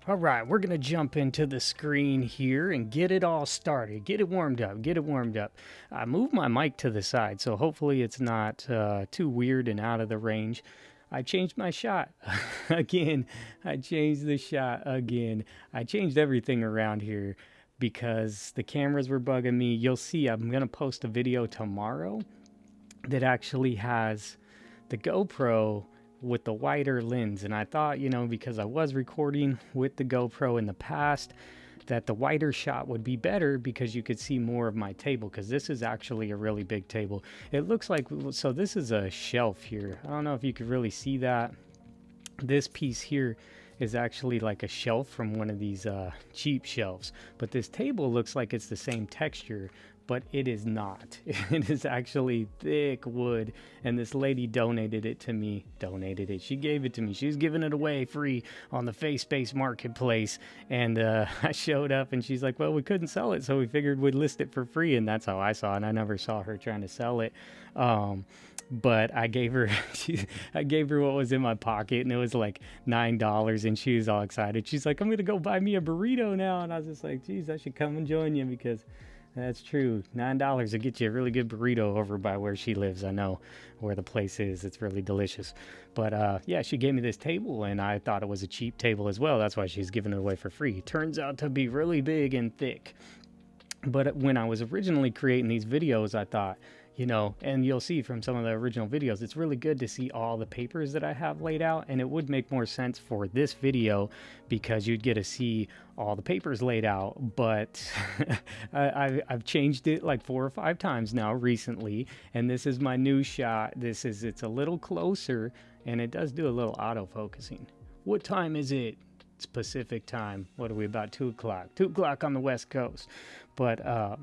All right, we're going to jump into the screen here and get it all started. Get it warmed up. I moved my mic to the side, so hopefully it's not too weird and out of the range. I changed my shot again. I changed the shot again. I changed everything around here because the cameras were bugging me. You'll see I'm going to post a video tomorrow that actually has the GoPro with the wider lens, and I thought, because I was recording with the GoPro in the past, that the wider shot would be better because you could see more of my table, because this is actually a really big table. It looks like, so this is a shelf here. I don't know if you could really see that. This piece here is actually like a shelf from one of these cheap shelves, but this table looks like it's the same texture, but it is not. It is actually thick wood, and this lady donated it to me. She gave it to me. She was giving it away free on the face-based marketplace, and I showed up, and she's like, well, we couldn't sell it, so we figured we'd list it for free, and that's how I saw it. I never saw her trying to sell it. But I gave her what was in my pocket, and it was like $9, and she was all excited. She's like, I'm gonna go buy me a burrito now, and I was just like, geez, I should come and join you, because that's true. $9 will get you a really good burrito over by where she lives. I know where the place is. It's really delicious. But yeah, she gave me this table, and I thought it was a cheap table as well. That's why she's giving it away for free. Turns out to be really big and thick. But when I was originally creating these videos, I thought, and you'll see from some of the original videos, it's really good to see all the papers that I have laid out, and it would make more sense for this video because you'd get to see all the papers laid out. But I've changed it like 4 or 5 times now recently, and this is my new shot. It's a little closer, and it does do a little auto-focusing. What time is it? It's Pacific time. What are we, about 2 o'clock? 2 o'clock on the West Coast. But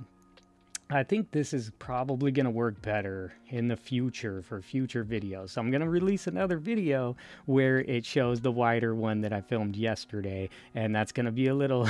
I think this is probably going to work better in the future for future videos. So I'm going to release another video where it shows the wider one that I filmed yesterday. And that's going to be a little,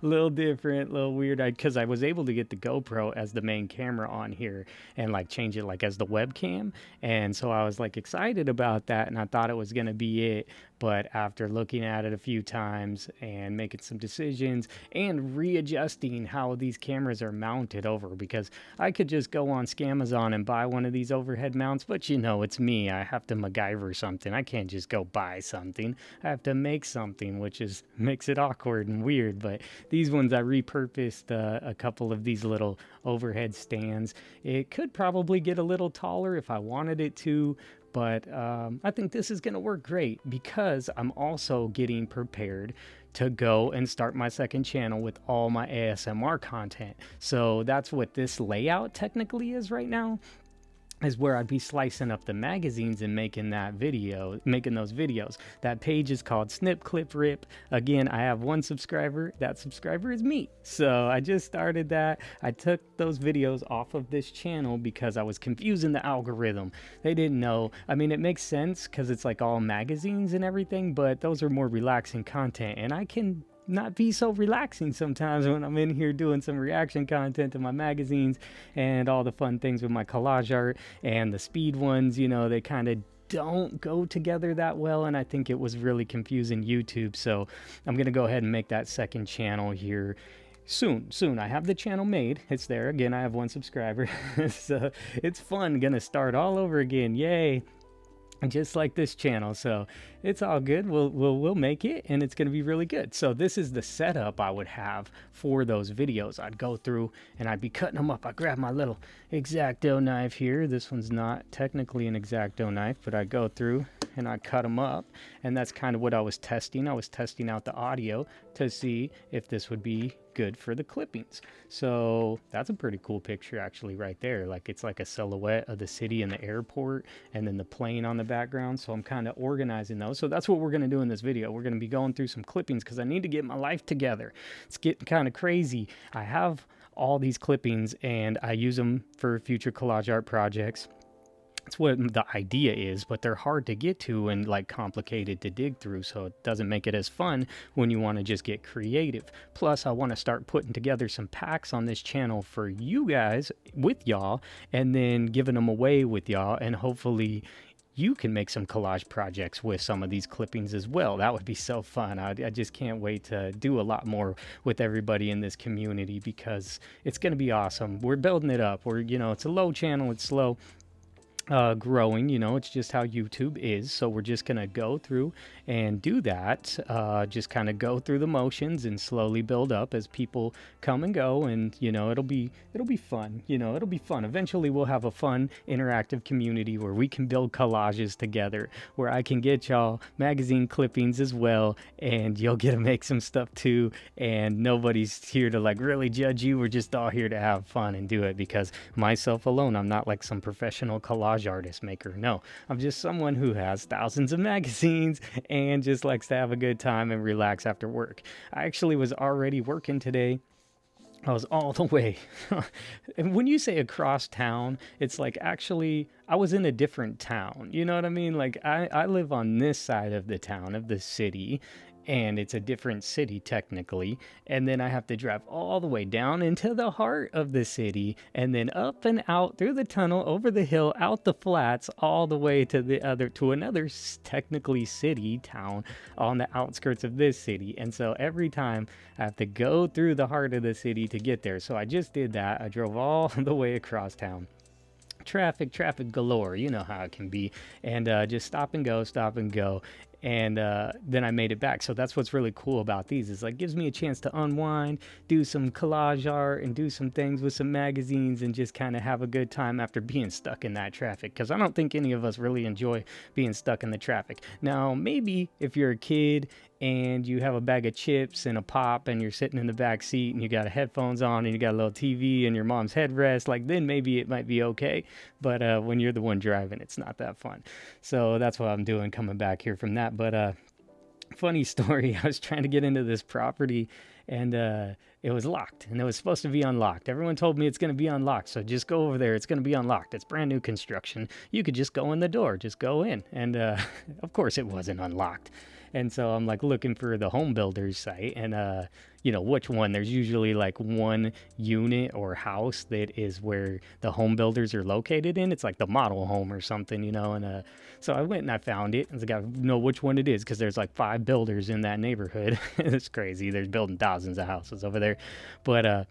little different, a little weird, because I was able to get the GoPro as the main camera on here and like change it like as the webcam. And so I was like excited about that, and I thought it was going to be it. But after looking at it a few times and making some decisions and readjusting how these cameras are mounted over, because I could just go on Scamazon and buy one of these overhead mounts, but it's me. I have to MacGyver something. I can't just go buy something. I have to make something, which makes it awkward and weird. But these ones, I repurposed a couple of these little overhead stands. It could probably get a little taller if I wanted it to, but I think this is going to work great because I'm also getting prepared to go and start my second channel with all my ASMR content. So that's what this layout technically is right now, is where I'd be slicing up the magazines and making those videos. That page is called Snip Clip Rip. Again, I have 1 subscriber. That subscriber is me. So I just started that. I took those videos off of this channel because I was confusing the algorithm. They didn't know. I mean, it makes sense because it's like all magazines and everything, but those are more relaxing content, and I can not be so relaxing sometimes when I'm in here doing some reaction content to my magazines and all the fun things with my collage art, and the speed ones, they kind of don't go together that well, and I think it was really confusing YouTube. So I'm gonna go ahead and make that second channel here soon. I have the channel made. It's there. Again, I have 1 subscriber. So it's fun. Gonna start all over again. Yay. Just like this channel, so it's all good. We'll make it, and it's going to be really good. So this is the setup I would have for those videos. I'd go through and I'd be cutting them up. I grab my little X-Acto knife here. This one's not technically an X-Acto knife, but I go through and I cut them up, and that's kind of what I was testing. I was testing out the audio to see if this would be good for the clippings. So that's a pretty cool picture actually right there. Like, it's like a silhouette of the city and the airport, and then the plane on the background. So I'm kind of organizing those. So that's what we're going to do in this video. We're going to be going through some clippings because I need to get my life together. It's getting kind of crazy. I have all these clippings and I use them for future collage art projects. That's what the idea is, but they're hard to get to and like complicated to dig through, so it doesn't make it as fun when you want to just get creative. Plus, I want to start putting together some packs on this channel for you guys with y'all, and then giving them away with y'all, and hopefully you can make some collage projects with some of these clippings as well. That would be so fun. I just can't wait to do a lot more with everybody in this community, because it's going to be awesome. We're building it up. It's a low channel, it's slow growing, it's just how YouTube is. So we're just gonna go through and do that, just kind of go through the motions and slowly build up as people come and go. And it'll be fun. It'll be fun. Eventually we'll have a fun interactive community where we can build collages together, where I can get y'all magazine clippings as well, and you'll get to make some stuff too, and nobody's here to like really judge you. We're just all here to have fun and do it, because myself alone, I'm not like some professional collage artist maker. No, I'm just someone who has thousands of magazines and just likes to have a good time and relax after work. I actually was already working today. I was all the way. And when you say across town, it's like actually I was in a different town. You know what I mean? Like I live on this side of the town, of the city, and it's a different city technically. And then I have to drive all the way down into the heart of the city, and then up and out through the tunnel, over the hill, out the flats, all the way to another technically city town on the outskirts of this city. And so every time I have to go through the heart of the city to get there. So I just did that. I drove all the way across town. Traffic galore, you know how it can be. And just stop and go. And then I made it back. So that's what's really cool about these, is like gives me a chance to unwind, do some collage art, and do some things with some magazines, and just kind of have a good time after being stuck in that traffic, because I don't think any of us really enjoy being stuck in the traffic. Now maybe if you're a kid and you have a bag of chips and a pop, and you're sitting in the back seat, and you got headphones on, and you got a little TV and your mom's headrest, like then maybe it might be okay. But when you're the one driving, it's not that fun. So that's what I'm doing, coming back here from that. But funny story, I was trying to get into this property, and it was locked, and it was supposed to be unlocked. Everyone told me it's going to be unlocked, so just go over there. It's going to be unlocked. It's brand new construction. You could just go in the door, just go in. And of course it wasn't unlocked. And so I'm like looking for the home builder's site, and which one. There's usually like one unit or house that is where the home builders are located in. It's like the model home or something, and so I went and I found it, and I got to know which one it is, because there's like 5 builders in that neighborhood. It's crazy. They're building thousands of houses over there. But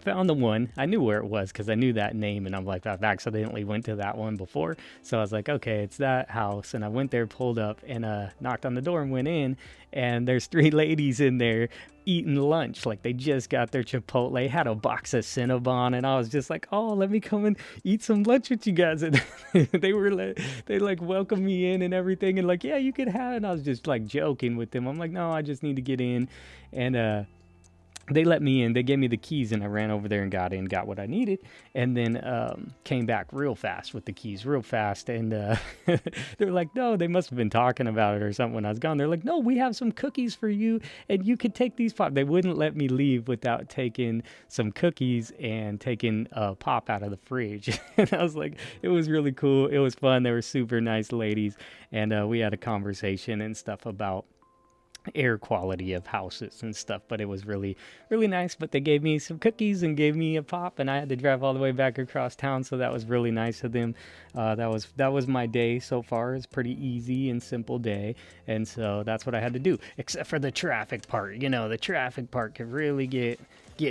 found the one. I knew where it was because I knew that name, and I'm like, I've accidentally went to that one before. So I was like, okay, it's that house. And I went there, pulled up, and knocked on the door and went in, and there's 3 ladies in there eating lunch. Like they just got their Chipotle, had a box of Cinnabon, and I was just like, oh, let me come and eat some lunch with you guys. And they welcomed me in and everything, and like, yeah, you could have it. And I was just like joking with them. I'm like, no, I just need to get in. And they let me in. They gave me the keys, and I ran over there and got what I needed, and then came back real fast with the keys, real fast. And they're like, no, they must have been talking about it or something when I was gone. They're like, no, we have some cookies for you, and you could take these pop. They wouldn't let me leave without taking some cookies and taking a pop out of the fridge. And I was like, it was really cool. It was fun. They were super nice ladies, and we had a conversation and stuff about air quality of houses and stuff. But it was really, really nice. But they gave me some cookies and gave me a pop, and I had to drive all the way back across town, so that was really nice of them. That was my day so far. It's pretty easy and simple day, and so that's what I had to do, except for the traffic part. The traffic part could really get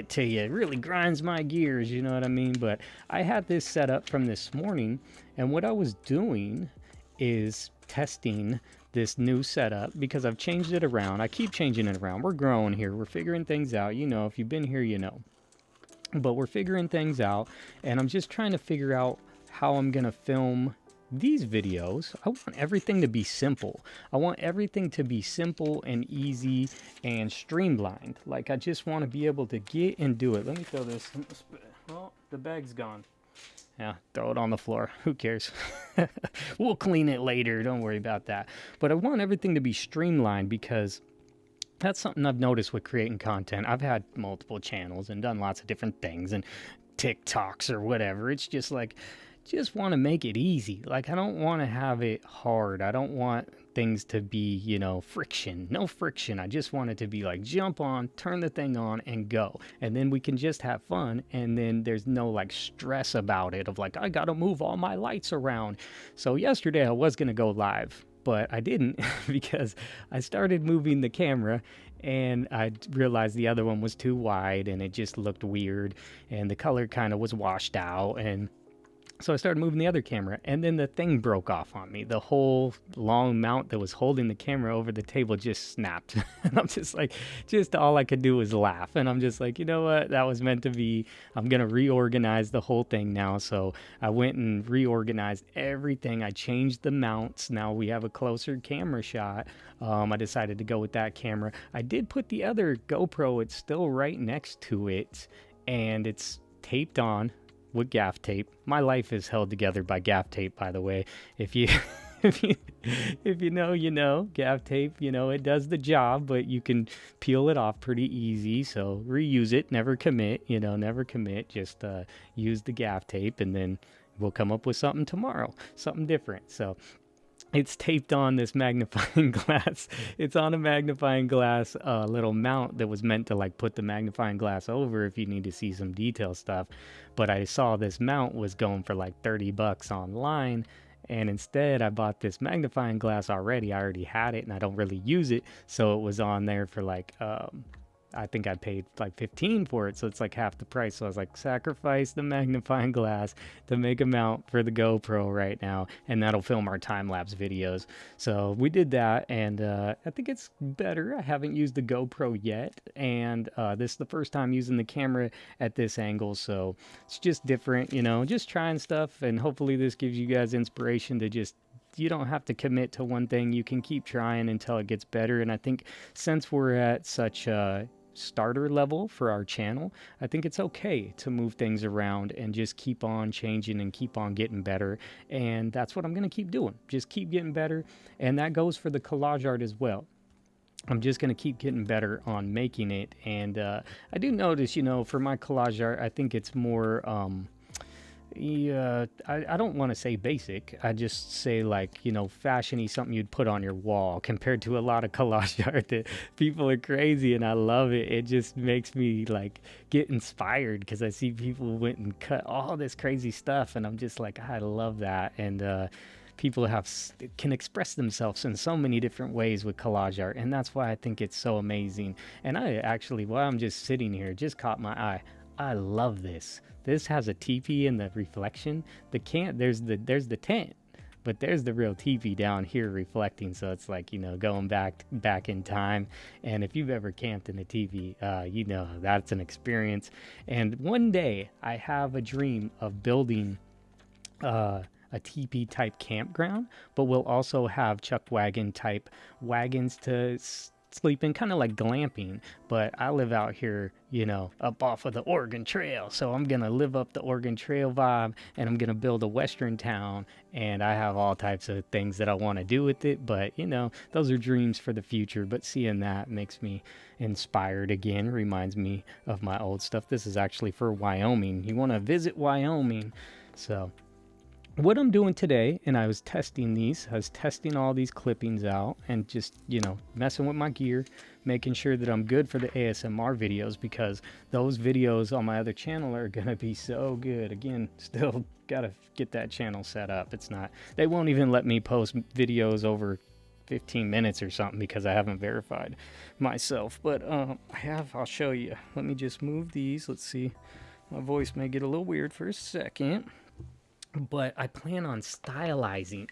to you. It really grinds my gears, you know what I mean? But I had this set up from this morning, and what I was doing is testing this new setup, because I've changed it around. I keep changing it around. We're growing here. We're figuring things out. If you've been here, but we're figuring things out, and I'm just trying to figure out how I'm going to film these videos. I want everything to be simple. I want everything to be simple and easy and streamlined. Like, I just want to be able to get and do it. Let me throw this. Well, the bag's gone. Yeah, throw it on the floor. Who cares? We'll clean it later. Don't worry about that. But I want everything to be streamlined, because that's something I've noticed with creating content. I've had multiple channels and done lots of different things and TikToks or whatever. It's just like, just want to make it easy. Like, I don't want to have it hard. I don't want things to be, you know, no friction. I just want it to be like jump on, turn the thing on and go. And then we can just have fun. And then there's no like stress about it of like, I got to move all my lights around. So yesterday I was going to go live, but I didn't because I started moving the camera and I realized the other one was too wide and it just looked weird and the color kind of was washed out. And so I started moving the other camera, and then the thing broke off on me. The whole long mount that was holding the camera over the table just snapped. And I'm just like, just all I could do was laugh. And I'm just like, you know what? That was meant to be. I'm going to reorganize the whole thing now. So I went and reorganized everything. I changed the mounts. Now we have a closer camera shot. I decided to go with that camera. I did put the other GoPro. It's still right next to it, and it's taped on with gaff tape. My life is held together by gaff tape, by the way. If you if you know, you know. Gaff tape, you know, it does the job, but you can peel it off pretty easy. So reuse it, never commit, you know, never commit. Just use the gaff tape, and then we'll come up with something tomorrow, something different. So it's taped on this magnifying glass. It's on a magnifying glass little mount that was meant to like put the magnifying glass over if you need to see some detail stuff. But I saw this mount was going for like $30 online. And instead I bought this magnifying glass already. I already had it and I don't really use it. So it was on there for like, I think I paid like 15 for it, so it's like half the price. So I was like, sacrifice the magnifying glass to make a mount for the GoPro right now, and that'll film our time-lapse videos. So we did that, and I think it's better. I haven't used the GoPro yet, and this is the first time using the camera at this angle, so it's just different, you know, just trying stuff, and hopefully this gives you guys inspiration to just, you don't have to commit to one thing. You can keep trying until it gets better. And I think since we're at such a starter level for our channel, I think it's okay to move things around and just keep on changing and keep on getting better. And that's what I'm going to keep doing. Just keep getting better. And that goes for the collage art as well. I'm just going to keep getting better on making it. And I do notice, you know, for my collage art, I think it's more I don't want to say basic. I just say like, you know, fashion-y, something you'd put on your wall, compared to a lot of collage art that people are crazy, and I love it. It just makes me like get inspired because I see people went and cut all this crazy stuff, and I'm just like, I love that. And people can express themselves in so many different ways with collage art, and that's why I think it's so amazing. And I actually, while I'm just sitting here, just caught my eye. I love this. This has a teepee in the reflection. There's the tent, but there's the real teepee down here reflecting. So it's like, you know, going back in time. And if you've ever camped in a teepee, you know that's an experience. And one day I have a dream of building a teepee type campground, but we'll also have chuck wagon type wagons to sleep in, kind of like glamping. But I live out here, you know, up off of the Oregon Trail, so I'm gonna live up the Oregon Trail vibe, and I'm gonna build a western town, and I have all types of things that I want to do with it. But you know, those are dreams for the future. But seeing that makes me inspired again, reminds me of my old stuff. This is actually for Wyoming. You want to visit Wyoming. So what I'm doing today, and I was testing all these clippings out and just, you know, messing with my gear, making sure that I'm good for the ASMR videos, because those videos on my other channel are gonna be so good. Again, still gotta get that channel set up. They won't even let me post videos over 15 minutes or something because I haven't verified myself. But I'll show you. Let me just move these. Let's see. My voice may get a little weird for a second. But I plan on stylizing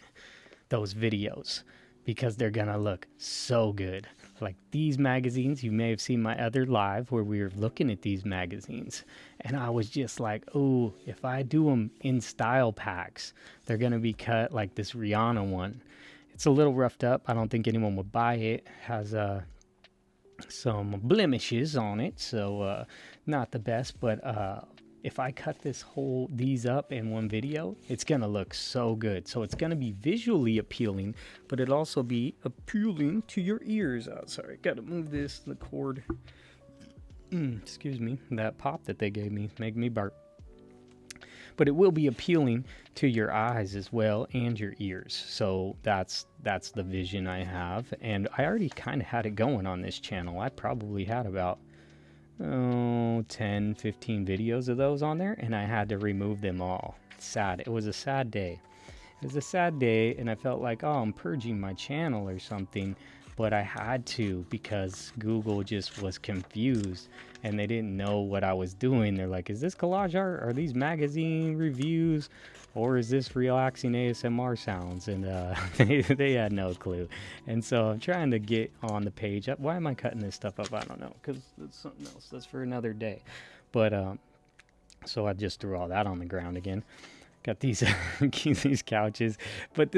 those videos because they're gonna look so good. Like these magazines, you may have seen my other live where we were looking at these magazines, and I was just like, oh, if I do them in style packs, they're gonna be cut like this Rihanna one. It's a little roughed up. I don't think anyone would buy it. Has some blemishes on it, so not the best. But if I cut these up in one video, it's gonna look so good. So it's gonna be visually appealing, but it'll also be appealing to your ears. Oh, sorry, gotta move the cord. Excuse me, that pop that they gave me made me burp. but it will be appealing to your eyes as well and your ears. So that's the vision I have, and I already kind of had it going on this channel. I probably had about 10, 15 videos of those on there, and I had to remove them all. Sad. It was a sad day. It was a sad day, and I felt like, oh, I'm purging my channel or something, but I had to because Google just was confused and they didn't know what I was doing. They're like, is this collage art? Are these magazine reviews? Or is this relaxing ASMR sounds? And they had no clue. And so I'm trying to get on the page. Why am I cutting this stuff up? I don't know, because that's something else. That's for another day. But so I just threw all that on the ground again. Got these these couches, but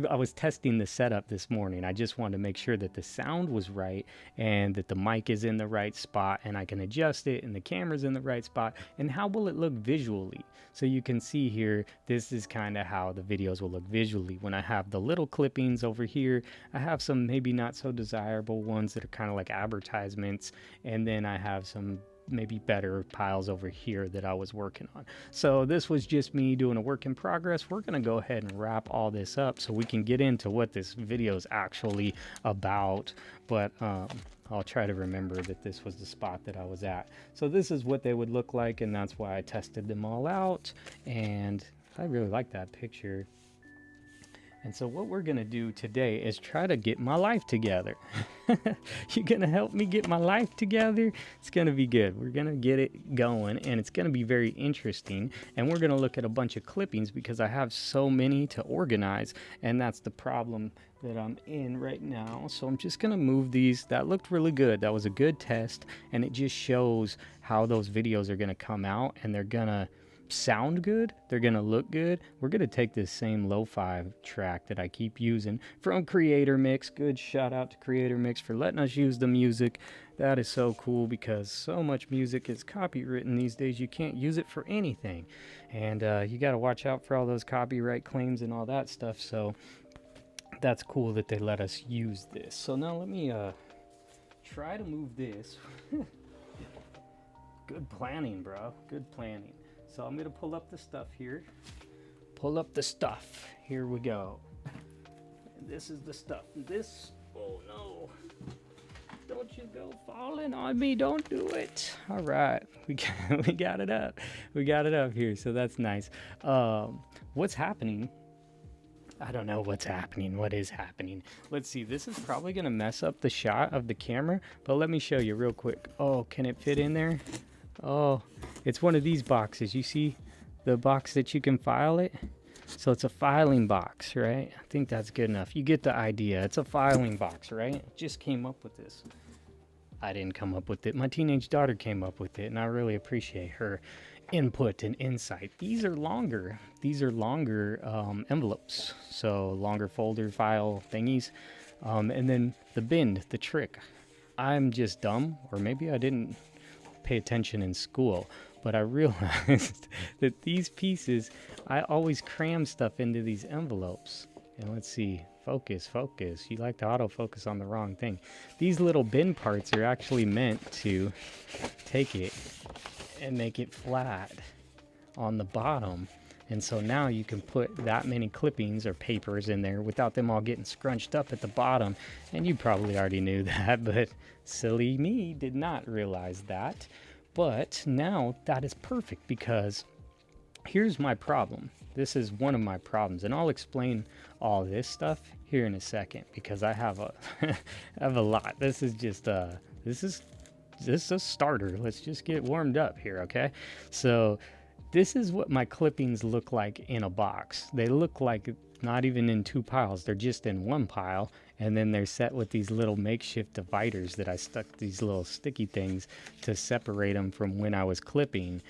I was testing the setup this morning. I just wanted to make sure that the sound was right and that the mic is in the right spot and I can adjust it and the camera's in the right spot, and how will it look visually. So you can see here, this is kind of how the videos will look visually. When I have the little clippings over here, I have some maybe not so desirable ones that are kind of like advertisements, and then I have some maybe better piles over here that I was working on. So this was just me doing a work in progress. We're going to go ahead and wrap all this up so we can get into what this video is actually about. But I'll try to remember that this was the spot that I was at. So this is what they would look like, and that's why I tested them all out. And I really like that picture. And so what we're going to do today is try to get my life together. You're going to help me get my life together? It's going to be good. We're going to get it going, and it's going to be very interesting. And we're going to look at a bunch of clippings because I have so many to organize, and that's the problem that I'm in right now. So I'm just going to move these. That looked really good. That was a good test, and it just shows how those videos are going to come out, and they're going to sound good, they're gonna look good. We're gonna take this same lo-fi track that I keep using from CreatorMix. Good shout out to CreatorMix for letting us use the music. That is so cool because so much music is copywritten these days, you can't use it for anything, and you got to watch out for all those copyright claims and all that stuff. So that's cool that they let us use this. So now let me try to move this. Good planning, bro, good planning. So I'm going to pull up the stuff here. Pull up the stuff. Here we go. And this is the stuff. This, oh no. Don't you go falling on me. Don't do it. All right. We got it up. We got it up here. So that's nice. What's happening? I don't know what's happening. What is happening? Let's see. This is probably going to mess up the shot of the camera, but let me show you real quick. Oh, can it fit in there? Oh, it's one of these boxes. You see the box that you can file it? So it's a filing box, right? I think that's good enough. You get the idea. It's a filing box, right? Just came up with this. I didn't come up with it. My teenage daughter came up with it, and I really appreciate her input and insight. These are longer. These are longer envelopes, so longer folder file thingies. And then the bend, the trick. I'm just dumb, or maybe I didn't pay attention in school, but I realized that these pieces, I always cram stuff into these envelopes. And let's see, focus. You like to autofocus on the wrong thing. These little bin parts are actually meant to take it and make it flat on the bottom. And so now you can put that many clippings or papers in there without them all getting scrunched up at the bottom. And you probably already knew that, but silly me did not realize that. But now that is perfect because here's my problem. This is one of my problems, and I'll explain all this stuff here in a second because I have a I have a lot. This is just a starter. Let's just get warmed up here, okay? So this is what my clippings look like in a box. They look like not even in two piles. They're just in one pile, and then they're set with these little makeshift dividers that I stuck these little sticky things to separate them from when I was clipping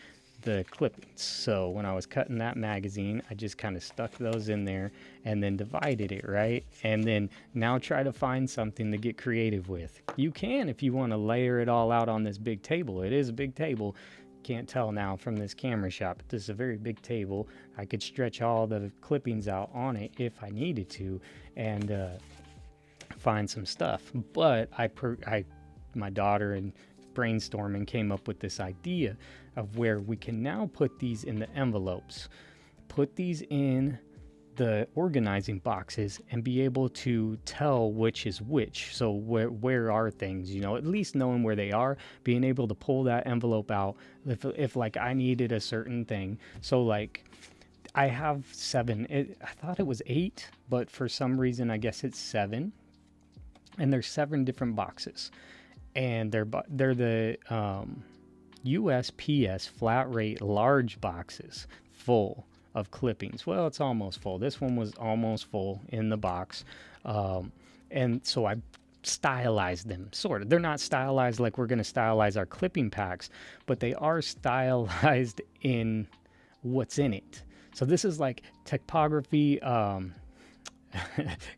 the clippings. So when I was cutting that magazine, I just kind of stuck those in there and then divided it, right? And then now try to find something to get creative with. You can if you want to layer it all out on this big table. It is a big table. Can't tell now from this camera shot, but this is a very big table. I could stretch all the clippings out on it if I needed to and find some stuff. But my daughter and brainstorm and came up with this idea of where we can now put these in the envelopes, put these in the organizing boxes, and be able to tell which is which. So where are things, at least knowing where they are, being able to pull that envelope out if like I needed a certain thing. So like I have 7, I thought it was 8, but for some reason I guess it's 7, and there's 7 different boxes, and they're the USPS flat rate large boxes full of clippings. Well, it's almost full. This one was almost full in the box. And so I stylized them, sort of. They're not stylized like we're going to stylize our clipping packs, but they are stylized in what's in it. So this is like typography,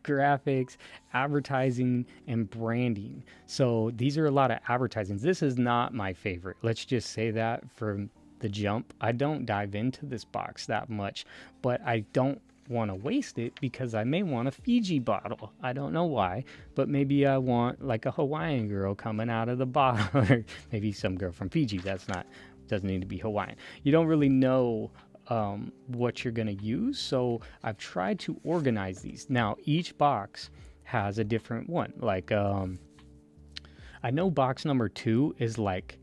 graphics, advertising, and branding. So these are a lot of advertising. This is not my favorite. Let's just say that from the jump. I don't dive into this box that much, but I don't want to waste it because I may want a Fiji bottle. I don't know why, but maybe I want like a Hawaiian girl coming out of the bottle, or maybe some girl from Fiji. Doesn't need to be Hawaiian. You don't really know what you're going to use, so I've tried to organize these. Now each box has a different one. Like I know box number 2 is like,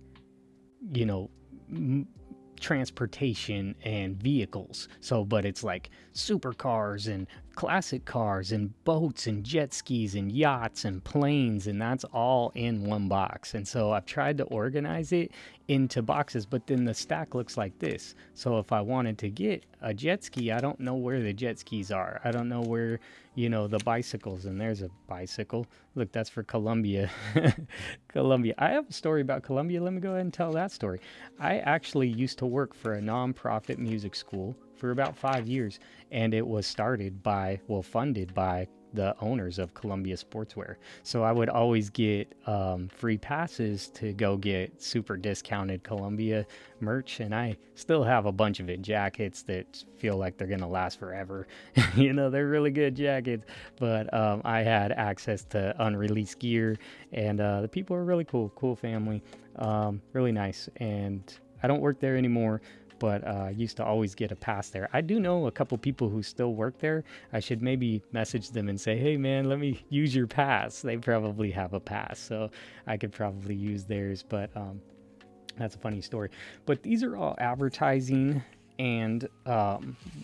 transportation and vehicles. So, but it's like supercars and classic cars and boats and jet skis and yachts and planes, and that's all in one box. And so I've tried to organize it into boxes, but then the stack looks like this. So if I wanted to get a jet ski, I don't know where the jet skis are. I don't know where, the bicycles, and there's a bicycle. Look, that's for Columbia. Columbia. I have a story about Columbia. Let me go ahead and tell that story. I actually used to work for a nonprofit music school for about 5 years, and it was funded by the owners of Columbia Sportswear. So I would always get free passes to go get super discounted Columbia merch, and I still have a bunch of it. Jackets that feel like they're gonna last forever. They're really good jackets, but I had access to unreleased gear, and the people are really cool family, really nice. And I don't work there anymore, but I used to always get a pass there. I do know a couple people who still work there. I should maybe message them and say, hey man, let me use your pass. They probably have a pass, so I could probably use theirs, but that's a funny story. But these are all advertising, and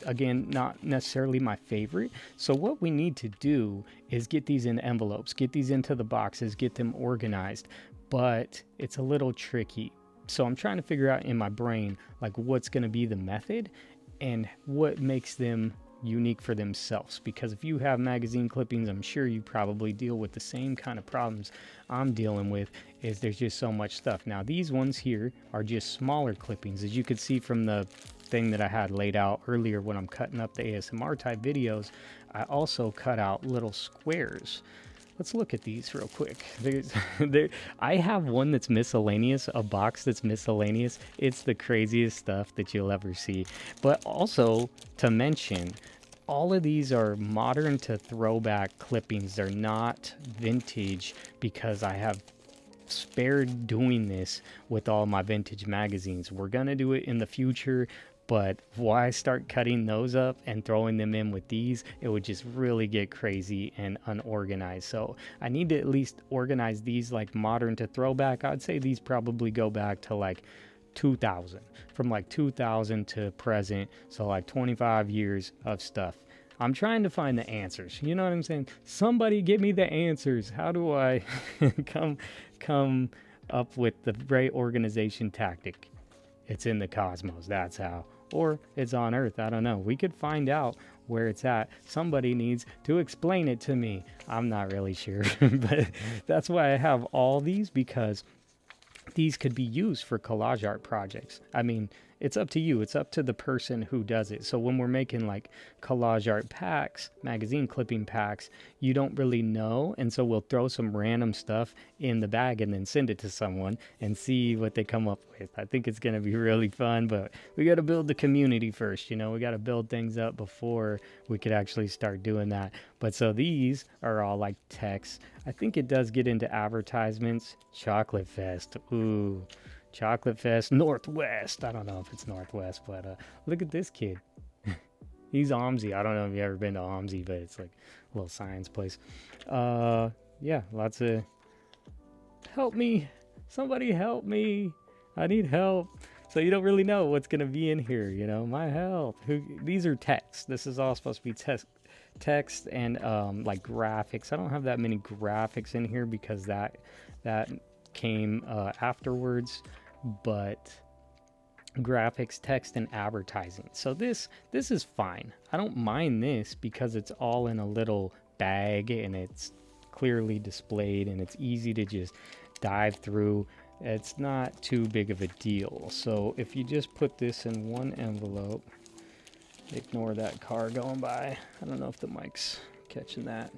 again, not necessarily my favorite. So what we need to do is get these in envelopes, get these into the boxes, get them organized, but it's a little tricky. So I'm trying to figure out in my brain, like, what's going to be the method and what makes them unique for themselves. Because if you have magazine clippings, I'm sure you probably deal with the same kind of problems I'm dealing with, is there's just so much stuff. Now, these ones here are just smaller clippings. As you could see from the thing that I had laid out earlier when I'm cutting up the ASMR type videos, I also cut out little squares. Let's look at these real quick. I have one that's miscellaneous, a box that's miscellaneous. It's the craziest stuff that you'll ever see. But also, to mention, all of these are modern to throwback clippings. They're not vintage, because I have spared doing this with all my vintage magazines. We're gonna do it in the future, but why I start cutting those up and throwing them in with these, it would just really get crazy and unorganized. So I need to at least organize these like modern to throwback. I'd say these probably go back to like 2000, from like 2000 to present. So like 25 years of stuff. I'm trying to find the answers. You know what I'm saying? Somebody give me the answers. How do I come up with the right organization tactic? It's in the cosmos. That's how. Or it's on Earth. I don't know. We could find out where it's at. Somebody needs to explain it to me. I'm not really sure. But that's why I have all these, because these could be used for collage art projects. I mean, it's up to you. It's up to the person who does it. So when we're making like collage art packs, magazine clipping packs, you don't really know. And so we'll throw some random stuff in the bag and then send it to someone and see what they come up with. I think it's going to be really fun, but we got to build the community first. You know, we got to build things up before we could actually start doing that. But so these are all like text. I think it does get into advertisements. Chocolate Fest. Ooh, Chocolate Fest. Northwest. I don't know if it's Northwest, but look at this kid. He's OMSI. I don't know if you've ever been to OMSI, but it's like a little science place. Yeah, lots of... Help me. Somebody help me. I need help. So you don't really know what's going to be in here, you know. My help. These are text. This is all supposed to be text and like graphics. I don't have that many graphics in here because that came afterwards, but graphics, text, and advertising. So this is fine. I don't mind this because it's all in a little bag and it's clearly displayed and it's easy to just dive through. It's not too big of a deal. So if you just put this in one envelope, ignore that car going by. I don't know if the mic's catching that.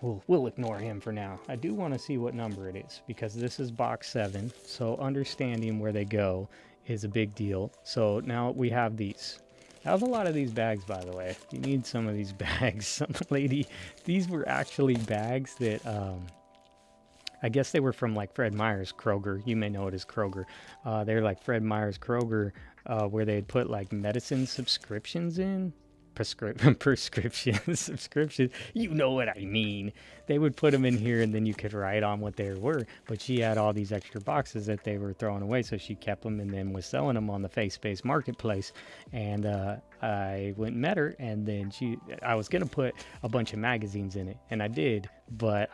We'll ignore him for now. I do want to see what number it is because this is box 7. So understanding where they go is a big deal. So now we have these. I have a lot of these bags, by the way. You need some of these bags. Some lady, these were actually bags that I guess they were from like Fred Meyer's Kroger. You may know it as Kroger. They're like Fred Meyer's Kroger, where they'd put like medicine subscriptions in. Prescriptions, subscriptions, you know what I mean. They would put them in here and then you could write on what they were, but she had all these extra boxes that they were throwing away, so she kept them and then was selling them on the face-based marketplace. And I went and met her, and then I was gonna put a bunch of magazines in it, and I did, but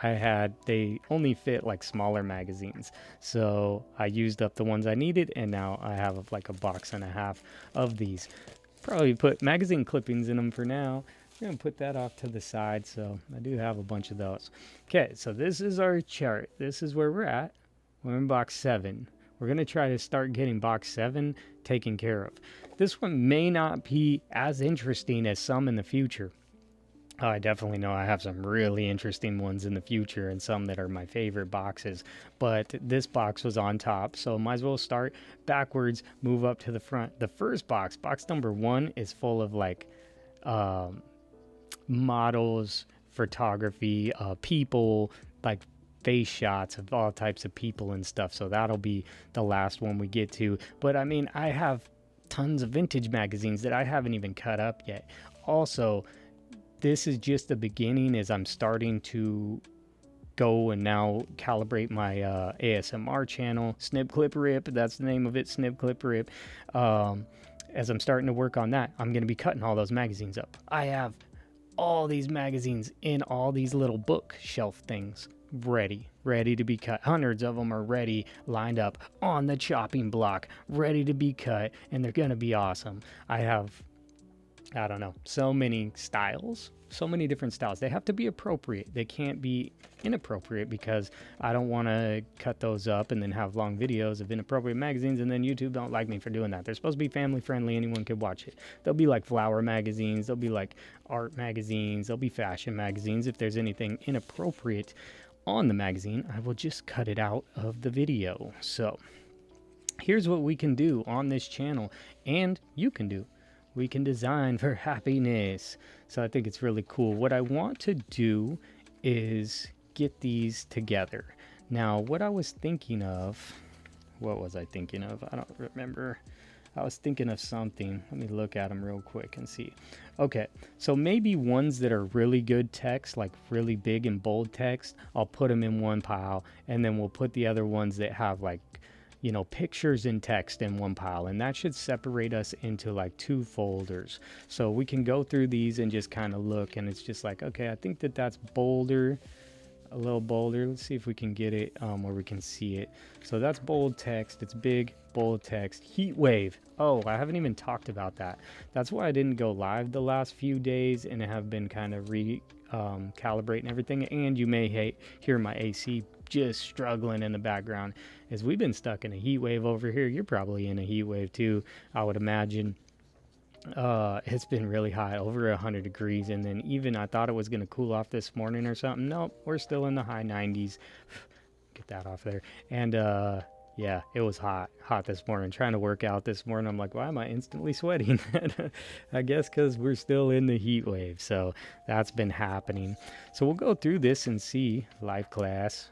they only fit like smaller magazines, so I used up the ones I needed, and now I have like a box and a half of these. Probably put magazine clippings in them for now. I'm going to put that off to the side, so I do have a bunch of those. Okay, so this is our chart. This is where we're at. We're in box 7. We're going to try to start getting box 7 taken care of. This one may not be as interesting as some in the future. I definitely know I have some really interesting ones in the future and some that are my favorite boxes, but this box was on top, so might as well start backwards, move up to the front. The first box number 1, is full of like models, photography, people, like face shots of all types of people and stuff, so that'll be the last one we get to. But I mean, I have tons of vintage magazines that I haven't even cut up yet. Also, this is just the beginning as I'm starting to go and now calibrate my ASMR channel, Snip Clip Rip. That's the name of it, Snip Clip Rip. As I'm starting to work on that, I'm going to be cutting all those magazines up. I have all these magazines in all these little bookshelf things ready to be cut. Hundreds of them are ready, lined up on the chopping block, ready to be cut, and they're going to be awesome. I don't know, so many styles, so many different styles. They have to be appropriate. They can't be inappropriate because I don't want to cut those up and then have long videos of inappropriate magazines and then YouTube don't like me for doing that. They're supposed to be family friendly. Anyone could watch it. They'll be like flower magazines. They'll be like art magazines. They'll be fashion magazines. If there's anything inappropriate on the magazine, I will just cut it out of the video. So here's what we can do on this channel, and you can do. We can design for happiness. So I think it's really cool. What I want to do is get these together. Now, what I was thinking of, what was I thinking of? I don't remember. I was thinking of something. Let me look at them real quick and see. Okay, so maybe ones that are really good text, like really big and bold text, I'll put them in one pile, and then we'll put the other ones that have like, you know, pictures and text in one pile, and that should separate us into like 2 folders. So we can go through these and just kind of look, and it's just like, okay, I think that's bolder, a little bolder. Let's see if we can get it where we can see it. So that's bold text. It's big, bold text. Heat wave. Oh, I haven't even talked about that. That's why I didn't go live the last few days and have been kind of calibrating everything, and you may hear my AC just struggling in the background, is we've been stuck in a heat wave over here. You're probably in a heat wave too, I would imagine. It's been really hot, over 100 degrees, and then even I thought it was going to cool off this morning or something. Nope, we're still in the high 90s. Get that off there. And yeah, it was hot this morning. Trying to work out this morning, I'm like, why am I instantly sweating? I guess because we're still in the heat wave. So that's been happening. So we'll go through this and see life classes.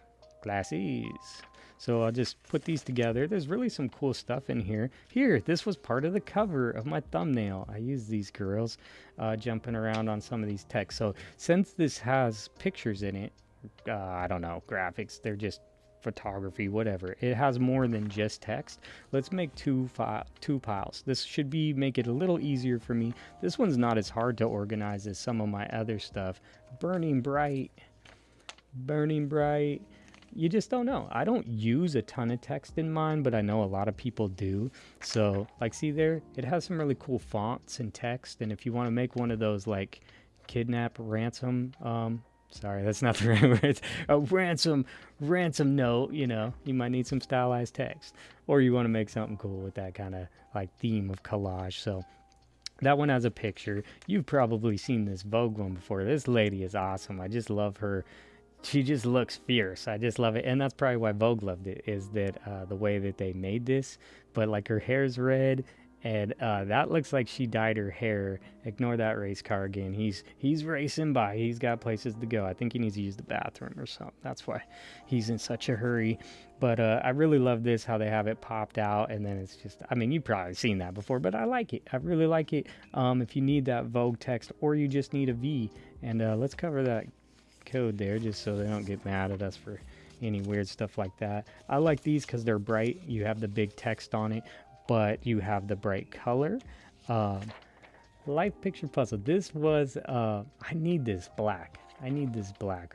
So I'll just put these together. There's really some cool stuff in here. This was part of the cover of my thumbnail. I used these girls jumping around on some of these texts. So since this has pictures in it, I don't know, graphics, they're just photography, whatever. It has more than just text. Let's make two piles. This should make it a little easier for me. This one's not as hard to organize as some of my other stuff. Burning bright. You just don't know. I don't use a ton of text in mine, but I know a lot of people do. So like, see there, it has some really cool fonts and text. And if you want to make one of those like kidnap ransom, sorry, that's not the right word. A ransom note, you know, you might need some stylized text, or you want to make something cool with that kind of like theme of collage. So that one has a picture. You've probably seen this Vogue one before. This lady is awesome. I just love her. She just looks fierce. I just love it. And that's probably why Vogue loved it, is that the way that they made this. But like, her hair's red, and that looks like she dyed her hair. Ignore that race car again. He's racing by. He's got places to go. I think he needs to use the bathroom or something. That's why he's in such a hurry. But I really love this, how they have it popped out, and then it's just, I mean, you've probably seen that before, but I like it. I really like it. If you need that Vogue text, or you just need a V, and let's cover that code there just so they don't get mad at us for any weird stuff like that. I like these because they're bright. You have the big text on it, but you have the bright color. Life picture puzzle. This was I need this black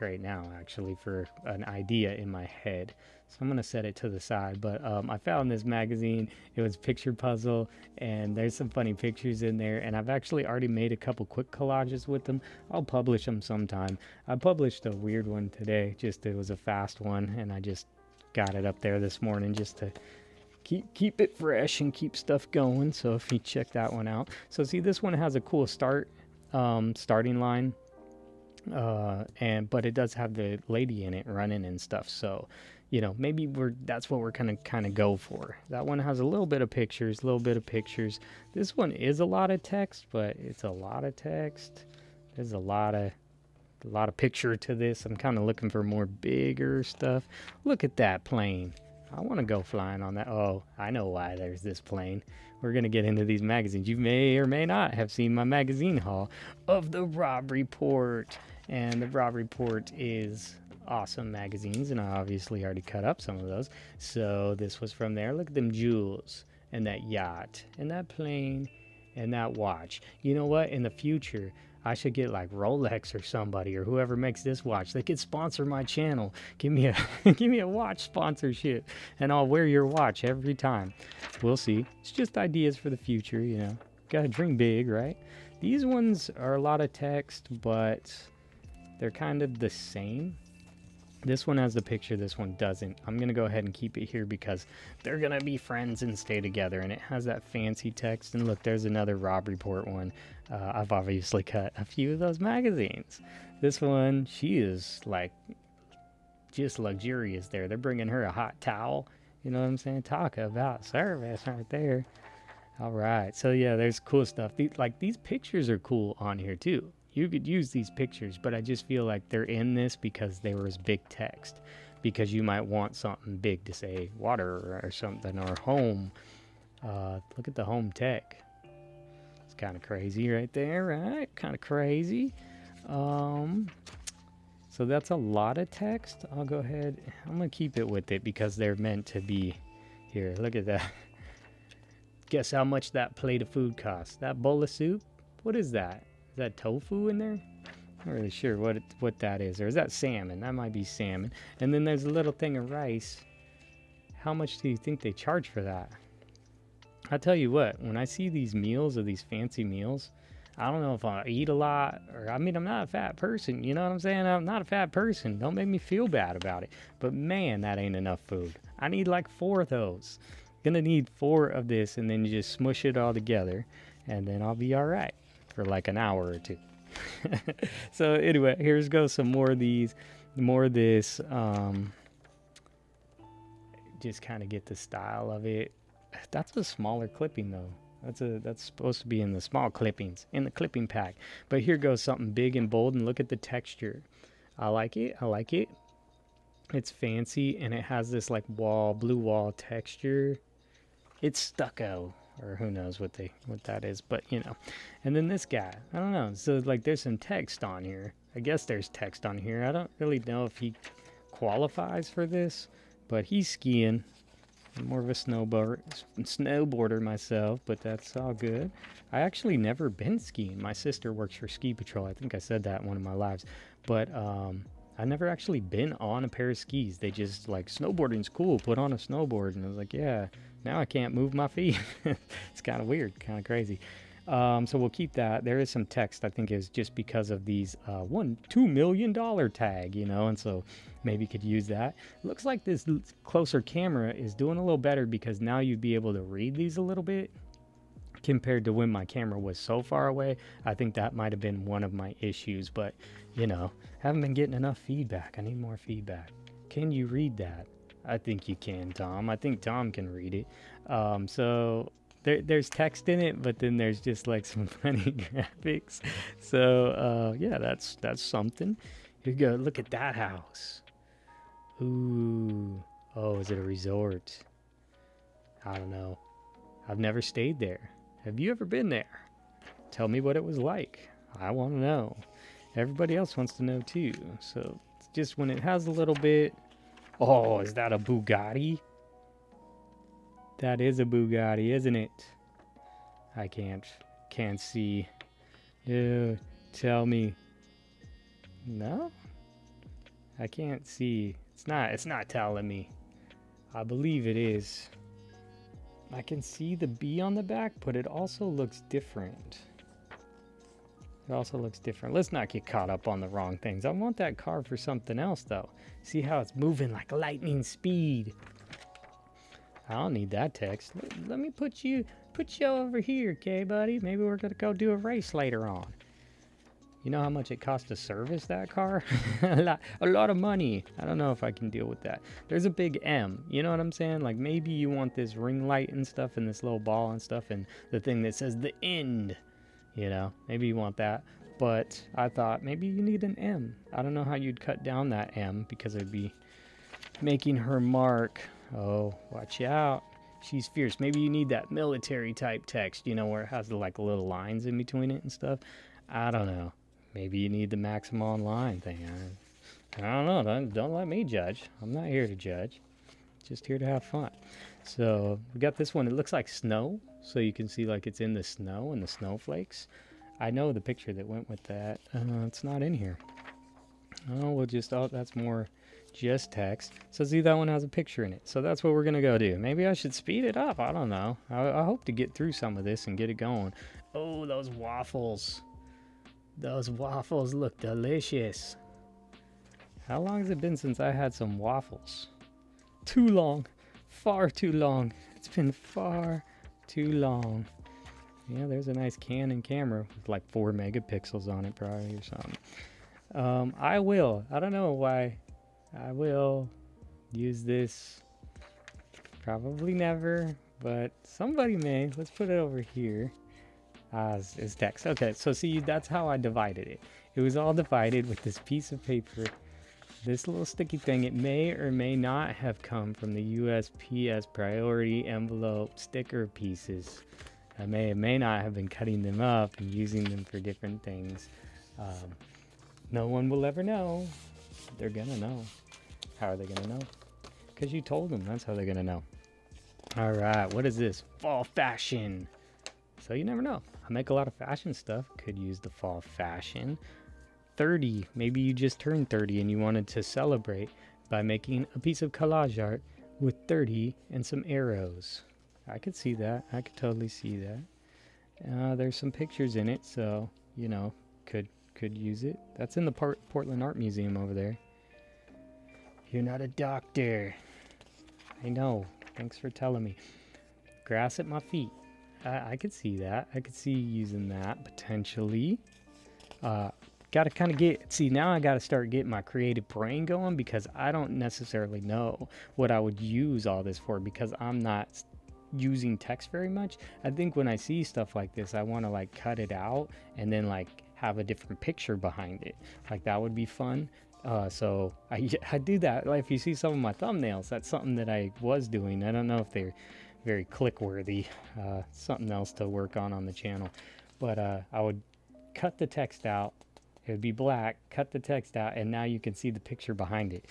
right now, actually, for an idea in my head. So I'm gonna set it to the side. But I found this magazine. It was picture puzzle, and there's some funny pictures in there, and I've actually already made a couple quick collages with them. I'll publish them sometime. I published a weird one today. It was a fast one, and I just got it up there this morning just to keep it fresh and keep stuff going. So if you check that one out. So see, this one has a cool starting line. But it does have the lady in it running and stuff, so you know, maybe that's what we're kind of go for. That one has a little bit of pictures. This one is a lot of text, but it's a lot of text. There's a lot of picture to this. I'm kind of looking for more bigger stuff. Look at that plane. I want to go flying on that. Oh, I know why there's this plane. We're going to get into these magazines. You may or may not have seen my magazine haul of the Rob Report. And the Rob Report is awesome magazines, and I obviously already cut up some of those. So this was from there. Look at them jewels, and that yacht, and that plane, and that watch. You know what? In the future, I should get like Rolex or somebody, or whoever makes this watch. They could sponsor my channel. Give me a watch sponsorship, and I'll wear your watch every time. We'll see. It's just ideas for the future, you know. Gotta dream big, right? These ones are a lot of text, but they're kind of the same. This one has the picture, this one doesn't. I'm gonna go ahead and keep it here because they're gonna be friends and stay together, and it has that fancy text. And look, there's another Rob Report one. I've obviously cut a few of those magazines. This one, she is like just luxurious there. They're bringing her a hot towel. You know what I'm saying? Talk about service right there. All right, so yeah, there's cool stuff. These pictures are cool on here too. You could use these pictures, but I just feel like they're in this because there was big text. Because you might want something big to say water or something, or home. Look at the home tech. It's kind of crazy right there, right? Kind of crazy. So that's a lot of text. I'll go ahead. I'm going to keep it with it because they're meant to be here. Look at that. Guess how much that plate of food costs? That bowl of soup? What is that? Is that tofu in there? Not really sure what that is. Or is that salmon? That might be salmon. And then there's a little thing of rice. How much do you think they charge for that? I'll tell you what, when I see these meals, or these fancy meals, I don't know if I eat a lot, or I mean, I'm not a fat person. You know what I'm saying? I'm not a fat person. Don't make me feel bad about it. But man, that ain't enough food. I need like 4 of those. Gonna need 4 of this, and then you just smush it all together, and then I'll be all right for like an hour or 2. So anyway, here's go some more of these, more of this. Just kind of get the style of it. That's a smaller clipping though. That's supposed to be in the small clippings in the clipping pack. But here goes something big and bold, and look at the texture. I like it. I like it. It's fancy, and it has this like blue wall texture. It's stucco, or who knows what that is, but you know. And then this guy, I don't know. So like there's some text on here. I guess there's text on here. I don't really know if he qualifies for this, but he's skiing. I'm more of a snowboarder myself, but that's all good. I actually never been skiing. My sister works for Ski Patrol. I think I said that in one of my lives, but I never actually been on a pair of skis. They just like, snowboarding's cool, put on a snowboard. And I was like, yeah, now I can't move my feet. It's kind of weird, kind of crazy. So we'll keep that. There is some text, I think, is just because of these $2 million tag, you know, and so maybe you could use that. Looks like this closer camera is doing a little better, because now you'd be able to read these a little bit compared to when my camera was so far away. I think that might have been one of my issues, but you know, haven't been getting enough feedback. I need more feedback. Can you read that? I think you can, Tom. I think Tom can read it. So there's text in it, but then there's just like some funny graphics. So yeah, that's something. Here you go. Look at that house. Ooh. Oh, is it a resort? I don't know. I've never stayed there. Have you ever been there? Tell me what it was like. I want to know. Everybody else wants to know too. So it's just when it has a little bit. Oh, is that a Bugatti? That is a Bugatti, isn't it? I can't see. Ew, tell me. No? I can't see. It's not telling me. I believe it is. I can see the B on the back, but it also looks different. It also looks different. Let's not get caught up on the wrong things. I want that car for something else, though. See how it's moving like lightning speed. I don't need that text. Let me put you over here, okay, buddy? Maybe we're gonna go do a race later on. You know how much it costs to service that car? a lot of money. I don't know if I can deal with that. There's a big M. You know what I'm saying? Like maybe you want this ring light and stuff, and this little ball and stuff, and the thing that says the end. You know, maybe you want that. But I thought maybe you need an M. I don't know how you'd cut down that M, because it'd be making her mark. Oh, watch out. She's fierce. Maybe you need that military type text, you know, where it has the like little lines in between it and stuff. I don't know. Maybe you need the maximum online thing. I don't know. Don't let me judge. I'm not here to judge. Just here to have fun. So we got this one. It looks like snow. So you can see like it's in the snow and the snowflakes. I know the picture that went with that. It's not in here. Oh, we'll just, that's more just text. So see, that one has a picture in it. So that's what we're going to go do. Maybe I should speed it up. I don't know. I hope to get through some of this and get it going. Oh, those waffles. Those waffles look delicious. How long has it been since I had some waffles? Too long. Far too long. It's been far too long. Yeah, there's a nice Canon camera with like 4 megapixels on it probably or something. I don't know why. I will use this. Probably never, but somebody may. Let's put it over here. Is text. Okay, so see, that's how I divided it. It was all divided with this piece of paper. This little sticky thing, it may or may not have come from the USPS priority envelope sticker pieces. I may or may not have been cutting them up and using them for different things. No one will ever know. They're gonna know. How are they gonna know? Because you told them. That's how they're gonna know. All right, what is this? Fall fashion. So you never know. I make a lot of fashion stuff. Could use the fall fashion. 30. Maybe you just turned 30 and you wanted to celebrate by making a piece of collage art with 30 and some arrows. I could see that. I could totally see that. There's some pictures in it, so you know, could use it. That's in the Portland Art Museum over there. You're not a doctor. I know. Thanks for telling me. Grass at my feet. I could see that. I could see using that potentially. Gotta kind of see, now I gotta start getting my creative brain going, because I don't necessarily know what I would use all this for, because I'm not using text very much. I think when I see stuff like this, I want to like cut it out and then like have a different picture behind it. Like that would be fun. So I do that. Like if you see some of my thumbnails, that's something that I was doing. I don't know if they're very click worthy. Something else to work on the channel. But I would cut the text out. It would be black, cut the text out, and now you can see the picture behind it.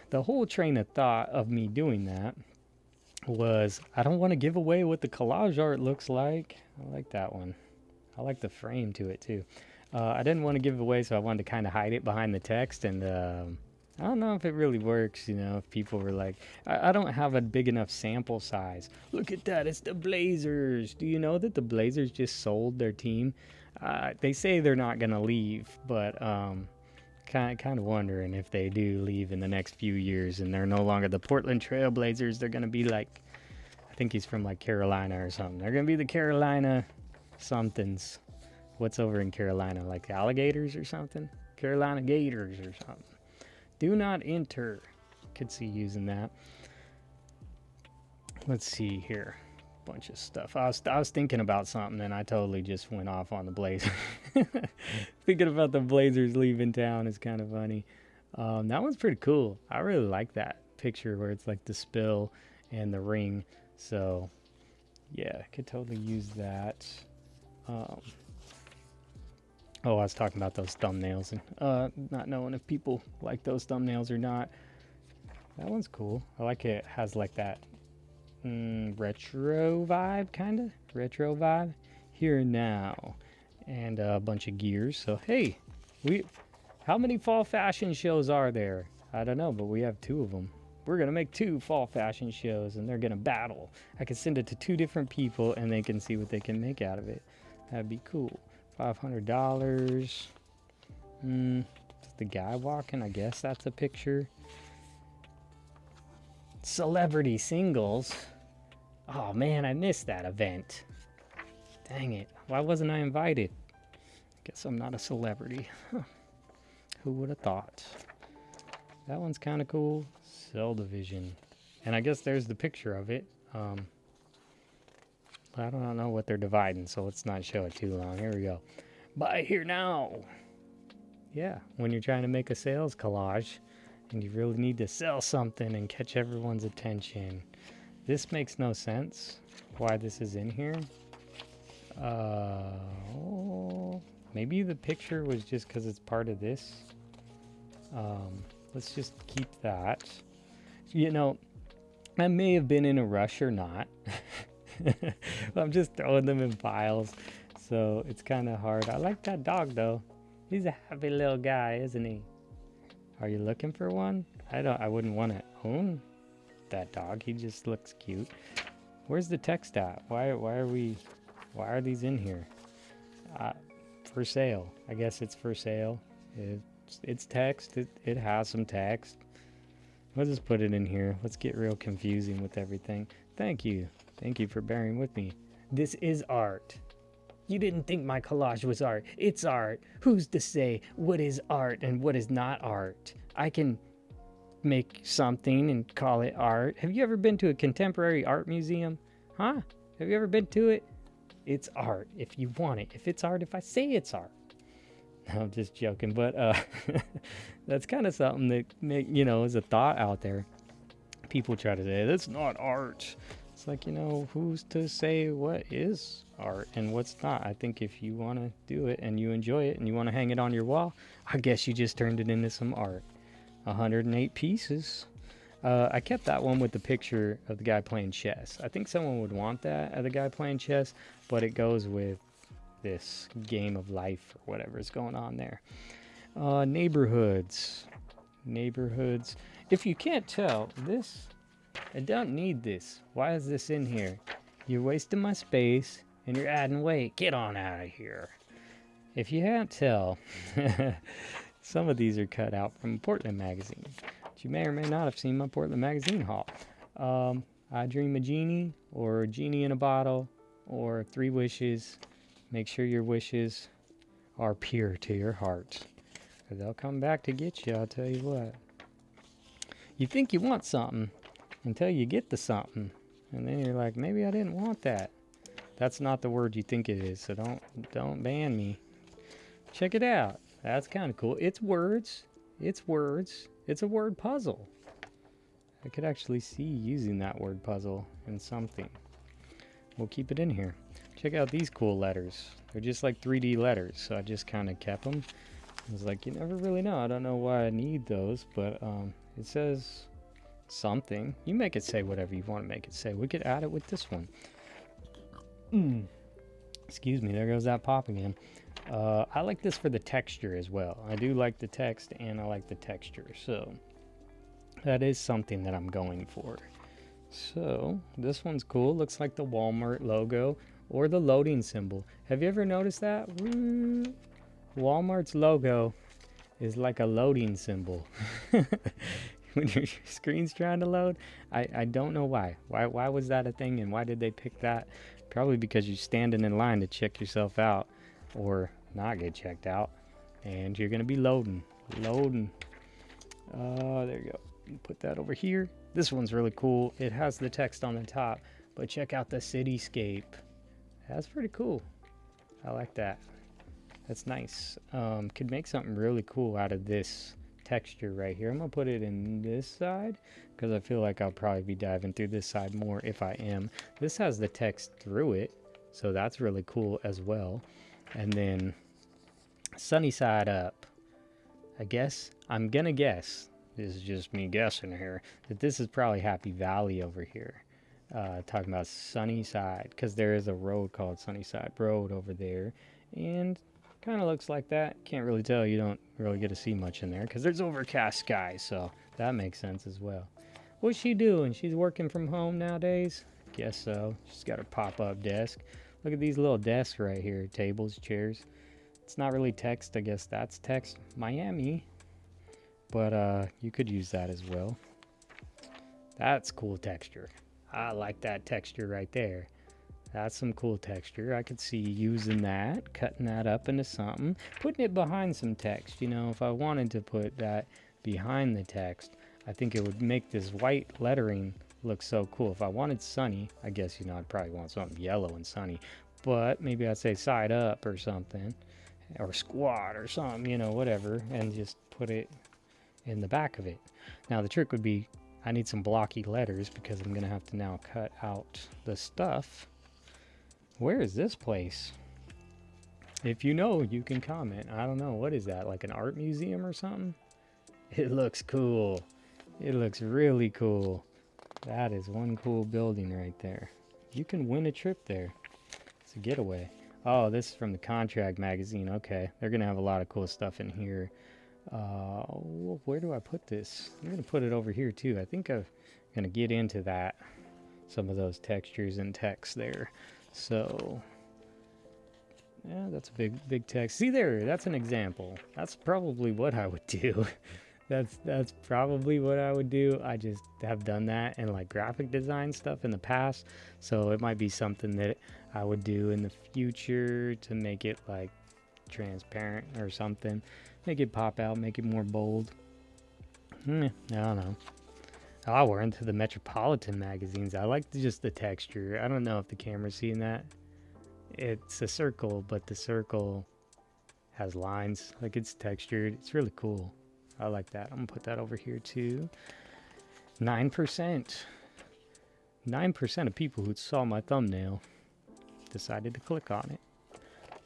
The whole train of thought of me doing that was, I don't want to give away what the collage art looks like. I like that one. I like the frame to it too. I didn't want to give it away, so I wanted to kind of hide it behind the text, and I don't know if it really works, you know, if people were like, I don't have a big enough sample size. Look at that, it's the Blazers. Do you know that the Blazers just sold their team? They say they're not going to leave, but kind of wondering if they do leave in the next few years and they're no longer the Portland Trail Blazers. They're going to be like, I think he's from like Carolina or something. They're going to be the Carolina somethings. What's over in Carolina? Like alligators or something? Carolina Gators or something. Do not enter. Could see using that. Let's see here. Bunch of stuff. I was thinking about something and I totally just went off on the Blazers. Thinking about the Blazers leaving town is kind of funny. That one's pretty cool. I really like that picture where it's like the spill and the ring. So yeah, could totally use that. Oh, I was talking about those thumbnails and not knowing if people like those thumbnails or not. That one's cool. I like it. It has like that retro vibe, kind of retro vibe here and now, and a bunch of gears. So hey, how many fall fashion shows are there? I don't know, but we have 2 of them. We're gonna make 2 fall fashion shows and they're gonna battle. I can send it to 2 different people and they can see what they can make out of it. That'd be cool. $500. The guy walking, I guess that's a picture. Celebrity singles. Oh man, I missed that event. Dang it. Why wasn't I invited? Guess I'm not a celebrity. Huh. Who would have thought? That one's kind of cool. Cell division. And I guess there's the picture of it. I don't know what they're dividing, so let's not show it too long. Here we go. Buy here now. Yeah, when you're trying to make a sales collage and you really need to sell something and catch everyone's attention. This makes no sense why this is in here. Maybe the picture was just because it's part of this. Let's just keep that. You know, I may have been in a rush or not. I'm just throwing them in piles, so it's kind of hard. I like that dog though. He's a happy little guy, isn't he? Are you looking for one? I wouldn't want to own that dog. He just looks cute. Where's the text at? Why are these in here? For sale. I guess it's for sale. It's text. It has some text. Let's just put it in here. Let's get real confusing with everything. Thank you. Thank you for bearing with me. This is art. You didn't think my collage was art. It's art. Who's to say what is art and what is not art? I can make something and call it art. Have you ever been to a contemporary art museum? Huh? Have you ever been to it? It's art if you want it. If it's art, if I say it's art. I'm just joking, but that's kind of something that is a thought out there. People try to say that's not art. It's like, who's to say what is art and what's not? I think if you want to do it and you enjoy it and you want to hang it on your wall, I guess you just turned it into some art. 108 pieces. I kept that one with the picture of the guy playing chess. I think someone would want that of the guy playing chess, but it goes with this game of life or whatever is going on there. Neighborhoods. If you can't tell, I don't need this. Why is this in here? You're wasting my space and you're adding weight. Get on out of here. If you can't tell, some of these are cut out from Portland Magazine. But you may or may not have seen my Portland Magazine haul. I Dream a Genie, or Genie in a Bottle, or 3 Wishes. Make sure your wishes are pure to your heart, because they'll come back to get you, I'll tell you what. You think you want something until you get the something, and then you're like, maybe I didn't want that. That's not the word you think it is, so don't ban me. Check it out. That's kind of cool. It's words. It's words. It's a word puzzle. I could actually see using that word puzzle in something. We'll keep it in here. Check out these cool letters. They're just like 3D letters, so I just kind of kept them. I was like, you never really know. I don't know why I need those, but it says something. You make it say whatever you want to make it say. We could add it with this one. Excuse me, there goes that pop again. I like this for the texture as well. I do like the text and I like the texture, so that is something that I'm going for. So this one's cool. Looks like the Walmart logo or the loading symbol. Have you ever noticed that? Walmart's logo is like a loading symbol. When your screen's trying to load, I don't know why. Why was that a thing, and why did they pick that? Probably because you're standing in line to check yourself out or not get checked out, and you're gonna be loading. There you go. Put that over here. This one's really cool. It has the text on the top, but check out the cityscape. That's pretty cool. I like that. That's nice. Could make something really cool out of this texture right here. I'm gonna put it in this side because I feel like I'll probably be diving through this side more if I am. This has the text through it, so that's really cool as well. And then sunny side up. I'm gonna guess, this is just me guessing here, that this is probably Happy Valley over here. Talking about sunny side, because there is a road called Sunnyside Road over there, and kind of looks like that. Can't really tell. You don't really get to see much in there because there's overcast skies, so that makes sense as well. What's she doing? She's working from home nowadays? Guess so. She's got her pop-up desk. Look at these little desks right here. Tables, chairs. It's not really text. I guess that's text. Miami. But you could use that as well. That's cool texture. I like that texture right there. That's some cool texture. I could see using that, cutting that up into something, putting it behind some text. You know, if I wanted to put that behind the text, I think it would make this white lettering look so cool. If I wanted sunny, I guess, you know, I'd probably want something yellow and sunny, but maybe I'd say side up or something, or squat or something, you know, whatever, and just put it in the back of it. Now the trick would be, I need some blocky letters because I'm gonna have to now cut out the stuff. Where is this place? If you know, you can comment. I don't know. What is that? Like an art museum or something? It looks cool. It looks really cool. That is one cool building right there. You can win a trip there. It's a getaway. Oh, this is from the Contract magazine. Okay. They're going to have a lot of cool stuff in here. Where do I put this? I'm going to put it over here too. I think I'm going to get into that. Some of those textures and text there. So, yeah, that's a big text. See there, that's an example. That's probably what I would do. That's probably what I would do. I just have done that in like graphic design stuff in the past. So it might be something that I would do in the future to make it like transparent or something. Make it pop out, make it more bold. I don't know. Oh, we're into the Metropolitan magazines. I like just the texture. I don't know if the camera's seeing that. It's a circle, but the circle has lines. Like, it's textured. It's really cool. I like that. I'm gonna put that over here too. 9%. 9% of people who saw my thumbnail decided to click on it.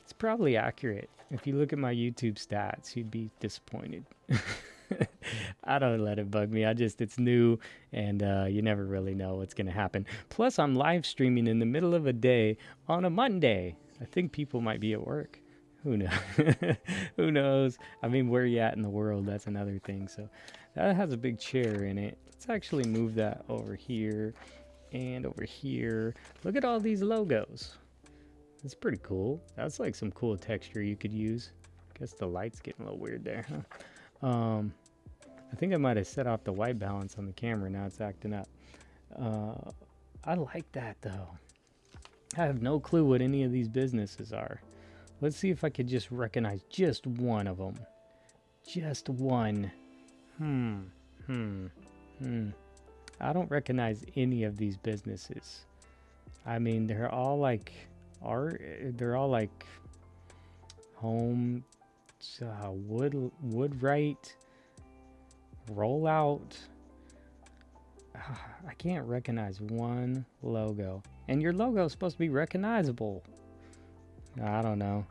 It's probably accurate. If you look at my YouTube stats, you'd be disappointed. I don't let it bug me. It's new, and you never really know what's going to happen. Plus, I'm live streaming in the middle of a day on a Monday. I think people might be at work. Who knows? Who knows? I mean, where are you at in the world? That's another thing. So that has a big chair in it. Let's actually move that over here and over here. Look at all these logos. It's pretty cool. That's like some cool texture you could use. Guess the light's getting a little weird there, huh? I think I might have set off the white balance on the camera. Now it's acting up. I like that though. I have no clue what any of these businesses are. Let's see if I could just recognize just one of them. Just one. I don't recognize any of these businesses. I mean, they're all like art. They're all like home, woodwrite, rollout. I can't recognize one logo. And your logo is supposed to be recognizable. I don't know.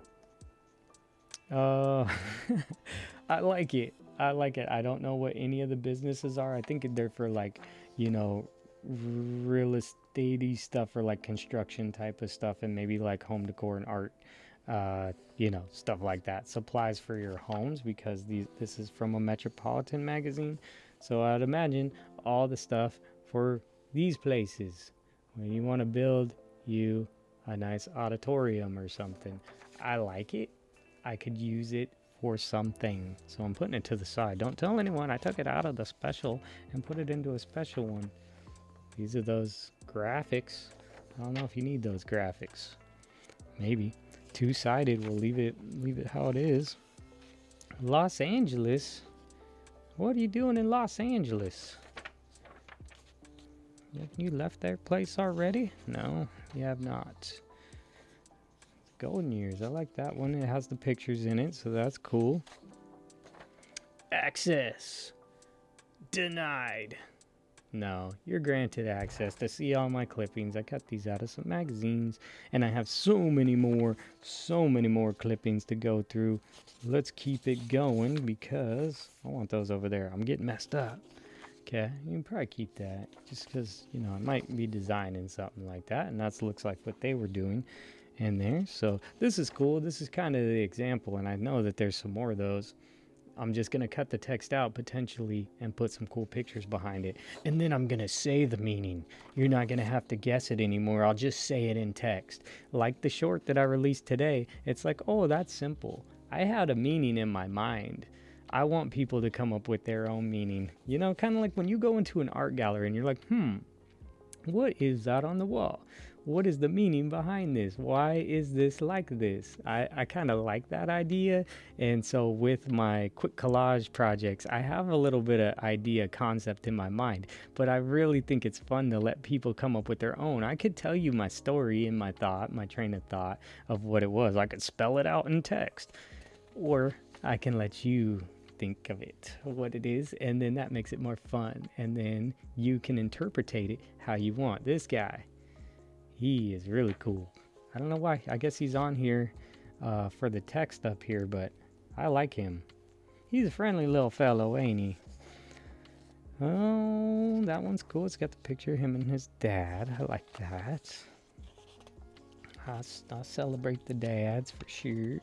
I like it. I like it. I don't know what any of the businesses are. I think they're for like, you know, real estate-y stuff or like construction type of stuff, and maybe like home decor and art, you know, stuff like that. Supplies for your homes, because this is from a Metropolitan magazine. So I'd imagine all the stuff for these places when you want to build you a nice auditorium or something. I like it. I could use it for something. So I'm putting it to the side. Don't tell anyone I took it out of the special and put it into a special one. These are those graphics. I don't know if you need those graphics. Maybe. Two-sided. We'll leave it how it is. Los Angeles. What are you doing in Los Angeles? You left their place already? No, you have not. Golden Years. I like that one. It has the pictures in it, so that's cool. Access denied. No, you're granted access to see all my clippings. I cut these out of some magazines, and I have so many more clippings to go through. Let's keep it going because I want those over there. I'm getting messed up. Okay, you can probably keep that just because, you know, I might be designing something like that, and that looks like what they were doing in there. So this is cool. This is kind of the example, and I know that there's some more of those. I'm just going to cut the text out potentially and put some cool pictures behind it. And then I'm going to say the meaning. You're not going to have to guess it anymore. I'll just say it in text. Like the short that I released today. It's like, oh, that's simple. I had a meaning in my mind. I want people to come up with their own meaning. You know, kind of like when you go into an art gallery and you're like, what is that on the wall? What is the meaning behind this? Why is this like this? I kind of like that idea. And so with my quick collage projects, I have a little bit of idea concept in my mind, but I really think it's fun to let people come up with their own. I could tell you my story and my thought, my train of thought of what it was. I could spell it out in text, or I can let you think of it, what it is, and then that makes it more fun. And then you can interpretate it how you want. This guy, he is really cool. I don't know why. I guess he's on here for the text up here, but I like him. He's a friendly little fellow, ain't he? Oh, that one's cool. It's got the picture of him and his dad. I like that. I'll celebrate the dads for sure.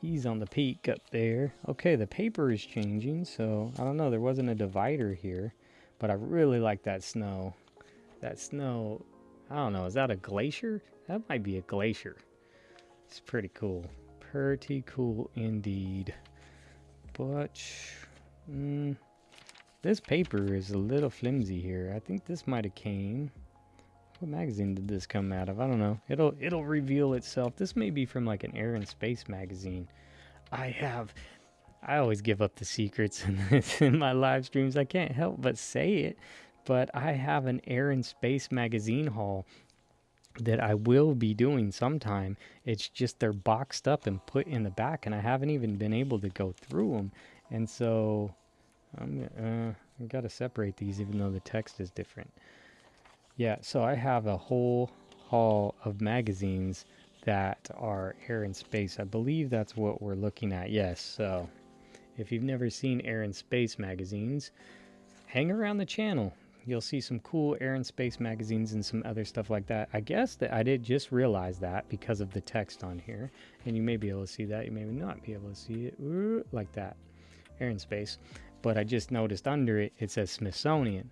He's on the peak up there. Okay, the paper is changing, so I don't know. There wasn't a divider here, but I really like that snow. That snow, I don't know. Is that a glacier? That might be a glacier. It's pretty cool. Pretty cool indeed. But this paper is a little flimsy here. I think this might have came. What magazine did this come out of? I don't know. It'll reveal itself. This may be from like an Air and Space magazine. I always give up the secrets in my live streams. I can't help but say it. But I have an Air and Space magazine haul that I will be doing sometime. It's just they're boxed up and put in the back, and I haven't even been able to go through them. And so I got to separate these even though the text is different. Yeah, so I have a whole haul of magazines that are Air and Space. I believe that's what we're looking at. Yes, so if you've never seen Air and Space magazines, hang around the channel. You'll see some cool Air and Space magazines and some other stuff like that. I guess that I did just realize that because of the text on here. And you may be able to see that. You may not be able to see it like that. Air and Space. But I just noticed under it, it says Smithsonian.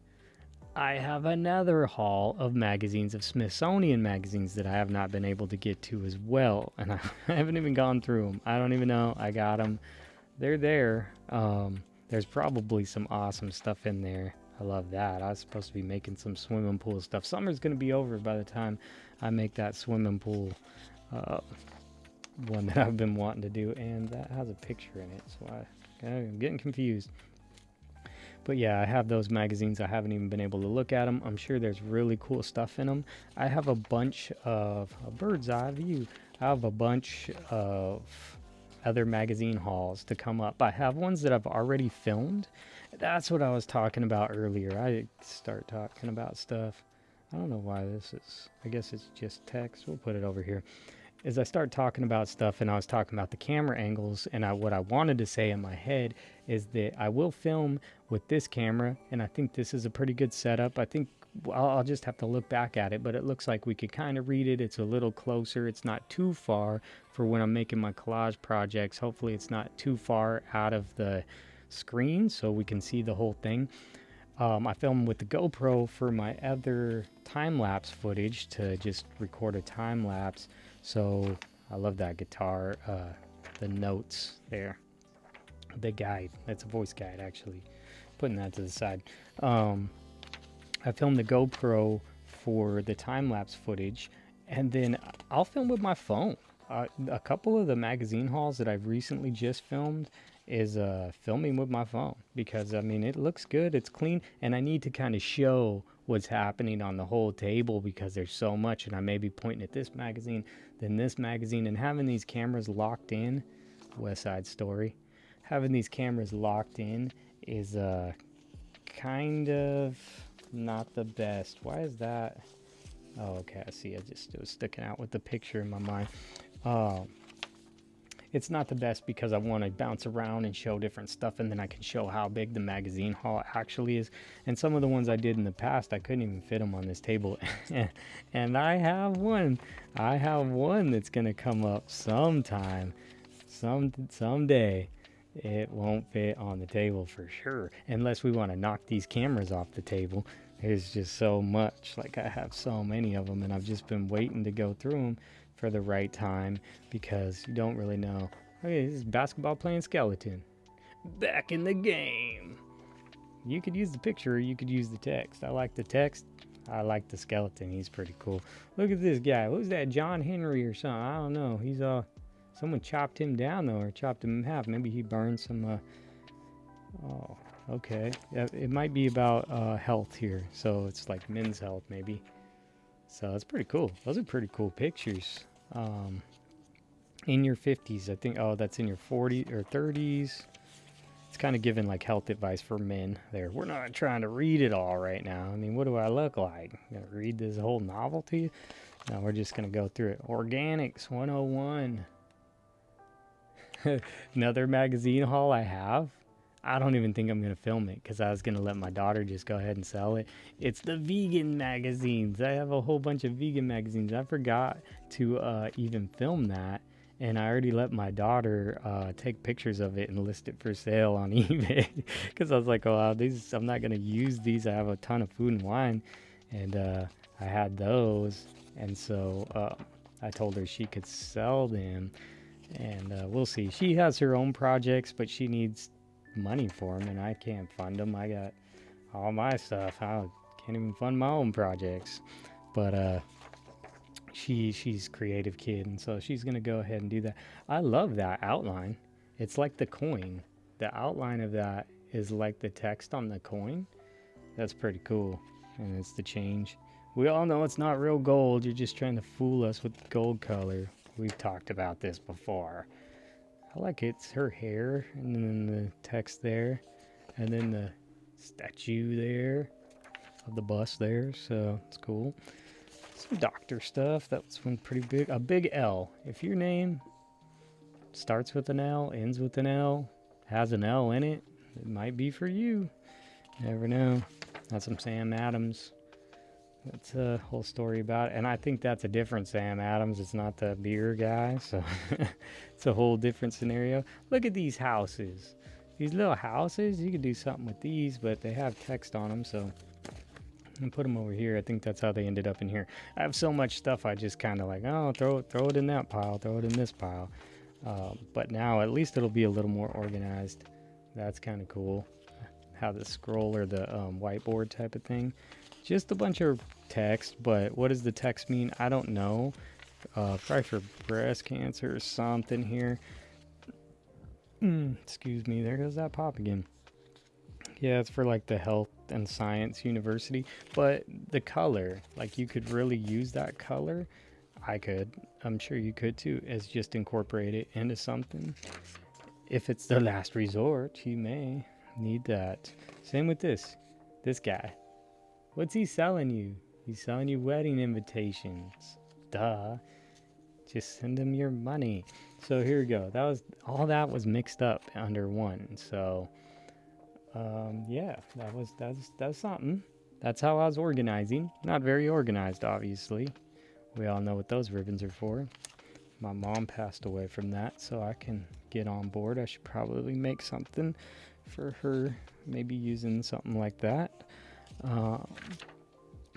I have another haul of magazines, of Smithsonian magazines that I have not been able to get to as well. And I haven't even gone through them. I don't even know. I got them. They're there. There's probably some awesome stuff in there. I love that. I was supposed to be making some swimming pool stuff. Summer's going to be over by the time I make that swimming pool one that I've been wanting to do. And that has a picture in it. So I'm getting confused. But yeah, I have those magazines. I haven't even been able to look at them. I'm sure there's really cool stuff in them. I have a bunch of a bird's eye view. I have a bunch of other magazine hauls to come up. I have ones that I've already filmed. That's what I was talking about earlier. I start talking about stuff. I don't know why this is. I guess it's just text. We'll put it over here. As I start talking about stuff, and I was talking about the camera angles, and what I wanted to say in my head is that I will film with this camera, and I think this is a pretty good setup. I think I'll just have to look back at it, but it looks like we could kind of read it. It's a little closer. It's not too far for when I'm making my collage projects. Hopefully it's not too far out of the screen so we can see the whole thing. I filmed with the GoPro for my other time-lapse footage to just record a time-lapse. So I love that guitar, the notes there, the guide. That's a voice guide, actually. Putting that to the side. I filmed the GoPro for the time-lapse footage, and then I'll film with my phone. A couple of the magazine hauls that I've recently just filmed is filming with my phone because, I mean, it looks good, it's clean, and I need to kind of show what's happening on the whole table because there's so much, and I may be pointing at this magazine, then this magazine, and having these cameras locked in, West Side Story, having these cameras locked in is kind of not the best. Why is that? Oh, okay, I see. It was sticking out with the picture in my mind. It's not the best because I want to bounce around and show different stuff, and then I can show how big the magazine haul actually is. And some of the ones I did in the past, I couldn't even fit them on this table. And I have one that's going to come up sometime, someday. It won't fit on the table for sure, unless we want to knock these cameras off the table. There's just so much. Like, I have so many of them, and I've just been waiting to go through them for the right time because you don't really know. Okay, this is basketball playing skeleton. Back in the game. You could use the picture or you could use the text. I like the text. I like the skeleton. He's pretty cool. Look at this guy. What was that, John Henry or something? I don't know. He's someone chopped him down though, or chopped him in half. Maybe he burned some oh, okay. Yeah, it might be about health here. So it's like men's health maybe. So that's pretty cool. Those are pretty cool pictures. In your 50s, I think. Oh, that's in your 40s or 30s. It's kind of giving like health advice for men there. We're not trying to read it all right now. I mean, what do I look like? I'm gonna read this whole novel to you? No, we're just gonna go through it. Organics 101. Another magazine haul I have. I don't even think I'm going to film it because I was going to let my daughter just go ahead and sell it. It's the vegan magazines. I have a whole bunch of vegan magazines. I forgot to even film that. And I already let my daughter take pictures of it and list it for sale on eBay. Because I was like, oh, I'm not going to use these. I have a ton of food and wine. And I had those. And so I told her she could sell them. And we'll see. She has her own projects, but she needs money for them, and I can't fund them. I got all my stuff. I can't even fund my own projects. But she's a creative kid, and so she's gonna go ahead and do that. I love that outline. It's like the coin. The outline of that is like the text on the coin. That's pretty cool. And it's the change. We all know it's not real gold. You're just trying to fool us with gold color. We've talked about this before. I like it's her hair, and then the text there, and then the statue there of the bus there, so it's cool. Some doctor stuff. That was one pretty big. A big L. If your name starts with an L, ends with an L, has an L in it, it might be for you. Never know. That's some Sam Adams. That's a whole story about it. And I think that's a different Sam Adams. It's not the beer guy. So it's a whole different scenario. Look at these houses. These little houses. You could do something with these, but they have text on them. So and put them over here. I think that's how they ended up in here. I have so much stuff I just kind of like, oh, throw it in that pile, throw it in this pile. But now at least it'll be a little more organized. That's kind of cool. How the scroll or the whiteboard type of thing. Just a bunch of text, but what does the text mean? I don't know. Probably for breast cancer or something here. Excuse me, there goes that pop again. Yeah, it's for like the health and science university, but the color, like you could really use that color. I could, I'm sure you could too, as just incorporate it into something. If it's the last resort, you may need that. Same with this guy. What's he selling you? He's selling you wedding invitations. Duh. Just send him your money. So here we go. That was all that was mixed up under one. So yeah, that's something. That's how I was organizing. Not very organized, obviously. We all know what those ribbons are for. My mom passed away from that, so I can get on board. I should probably make something for her, maybe using something like that.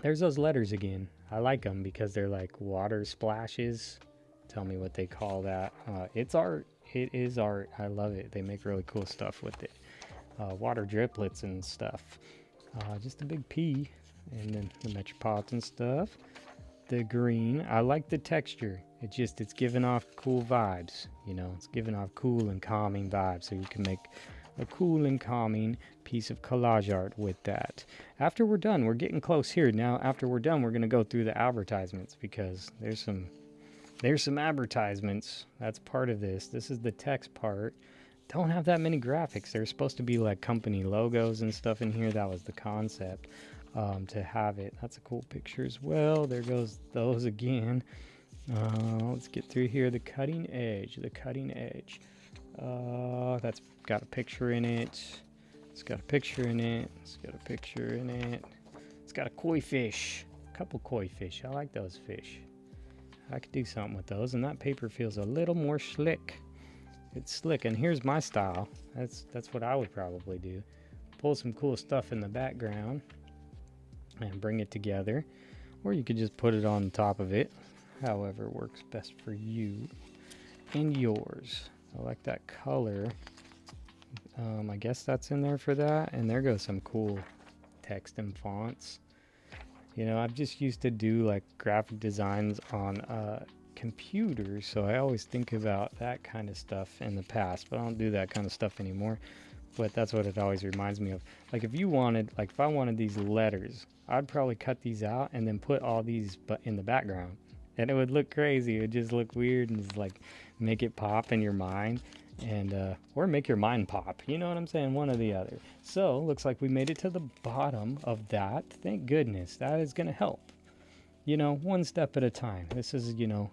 There's those letters again. I like them because they're like water splashes. Tell me what they call that. It's art. It is art. I love it. They make really cool stuff with it. Water driplets and stuff. Just a big P. And then the Metropolitan stuff. The green. I like the texture. It's giving off cool vibes. You know, it's giving off cool and calming vibes. So you can make a cool and calming piece of collage art with that. After we're done, we're getting close here. Now, after we're done, we're going to go through the advertisements because there's some advertisements. That's part of this. This is the text part. Don't have that many graphics. There's supposed to be like company logos and stuff in here. That was the concept, to have it. That's a cool picture as well. There goes those again. Let's get through here. The cutting edge. That's got a picture in it. It's got a picture in it. It's got a picture in it. It's got a koi fish. A couple koi fish. I like those fish. I could do something with those, and that paper feels a little more slick. It's slick, and here's my style. That's what I would probably do. Pull some cool stuff in the background and bring it together, or you could just put it on top of it, however works best for you and yours. I like that color. I guess that's in there for that, and there goes some cool text and fonts. You know, I've just used to do like graphic designs on computers, so I always think about that kind of stuff in the past, but I don't do that kind of stuff anymore. But that's what it always reminds me of. Like if I wanted these letters, I'd probably cut these out and then put all these in the background, and it would look crazy. It would just look weird and just like make it pop in your mind, and or make your mind pop. You know what I'm saying? One or the other. So looks like we made it to the bottom of that. Thank goodness. That is going to help. You know, one step at a time. This is, you know,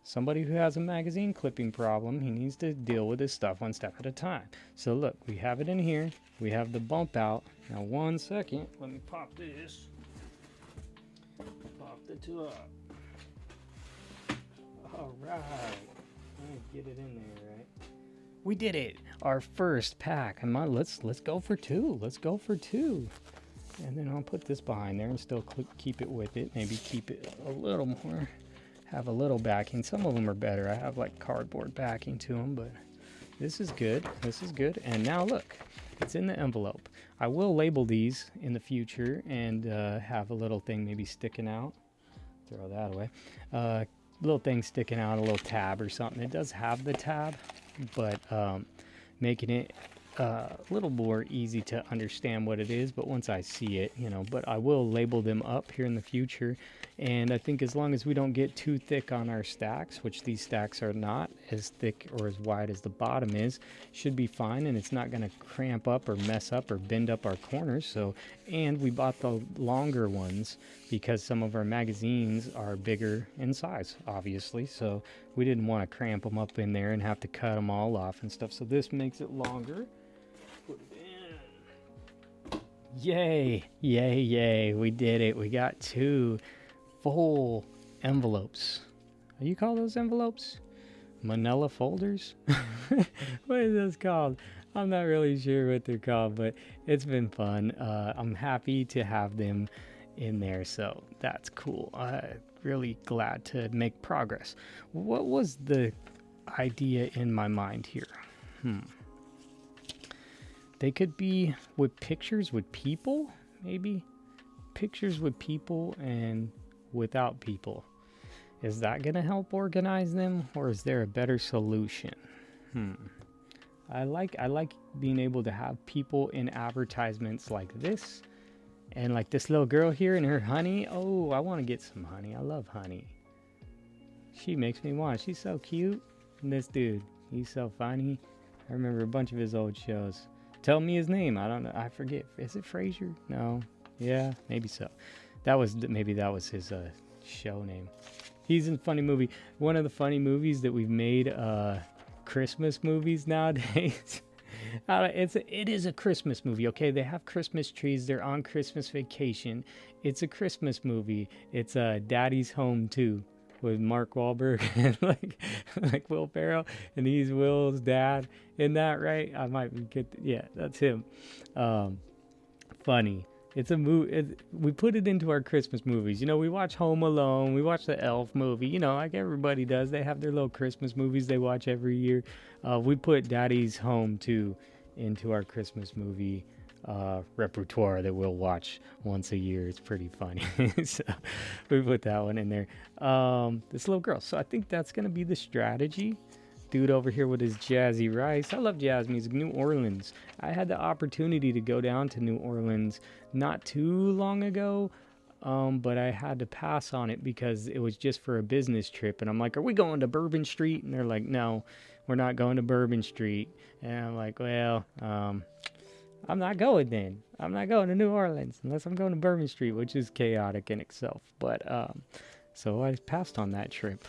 somebody who has a magazine clipping problem. He needs to deal with his stuff one step at a time. So look, we have it in here. We have the bump out. Now 1 second. Let me pop this. Pop the two up. All right. Let me get it in there, right? We did it. Our first pack. And let's go for two. Let's go for two. And then I'll put this behind there and still keep it with it. Maybe keep it a little more. Have a little backing. Some of them are better. I have like cardboard backing to them, but this is good. This is good. And now look, it's in the envelope. I will label these in the future and have a little thing maybe sticking out. Throw that away. Little thing sticking out, a little tab or something. It does have the tab, but making it a little more easy to understand what it is. But once I see it, you know, but I will label them up here in the future. And I think as long as we don't get too thick on our stacks, which these stacks are not as thick or as wide as the bottom is, should be fine, and it's not going to cramp up or mess up or bend up our corners. So, and we bought the longer ones because some of our magazines are bigger in size, obviously. So we didn't want to cramp them up in there and have to cut them all off and stuff. So this makes it longer. Put it in. Yay, yay, yay. We did it. We got two full envelopes. You call those envelopes? Manila folders? What is this called? I'm not really sure what they're called, but it's been fun. I'm happy to have them in there. So that's cool. Really glad to make progress. What was the idea in my mind here? They could be with pictures with people, maybe pictures with people and without people. Is that going to help organize them, or is there a better solution? I like being able to have people in advertisements like this, and like this little girl here and her honey. Oh, I want to get some honey. I love honey. She makes me want. She's so cute. And this dude, he's so funny. I remember a bunch of his old shows. Tell me his name. I don't know. I forget. Is it Frasier? No. Yeah, maybe so. Maybe that was his show name. He's in Funny Movie. One of the funny movies that we've made, Christmas movies nowadays. It is a Christmas movie, okay? They have Christmas trees. They're on Christmas vacation. It's a Christmas movie. It's Daddy's Home 2 with Mark Wahlberg and like Will Ferrell, and he's Will's dad. Isn't that right? I might get yeah, that's him. Funny. It's a movie. We put it into our Christmas movies. You know, we watch Home Alone. We watch the Elf movie. You know, like everybody does. They have their little Christmas movies they watch every year. We put Daddy's Home 2 into our Christmas movie repertoire that we'll watch once a year. It's pretty funny. So we put that one in there. This little girl. So I think that's going to be the strategy. Dude over here with his jazzy rice. I love jazz music. New Orleans. I had the opportunity to go down to New Orleans not too long ago, but I had to pass on it because it was just for a business trip. And I'm like, are we going to Bourbon Street? And they're like, no, we're not going to Bourbon Street. And I'm like, well, I'm not going then. I'm not going to New Orleans unless I'm going to Bourbon Street, which is chaotic in itself. But so I passed on that trip.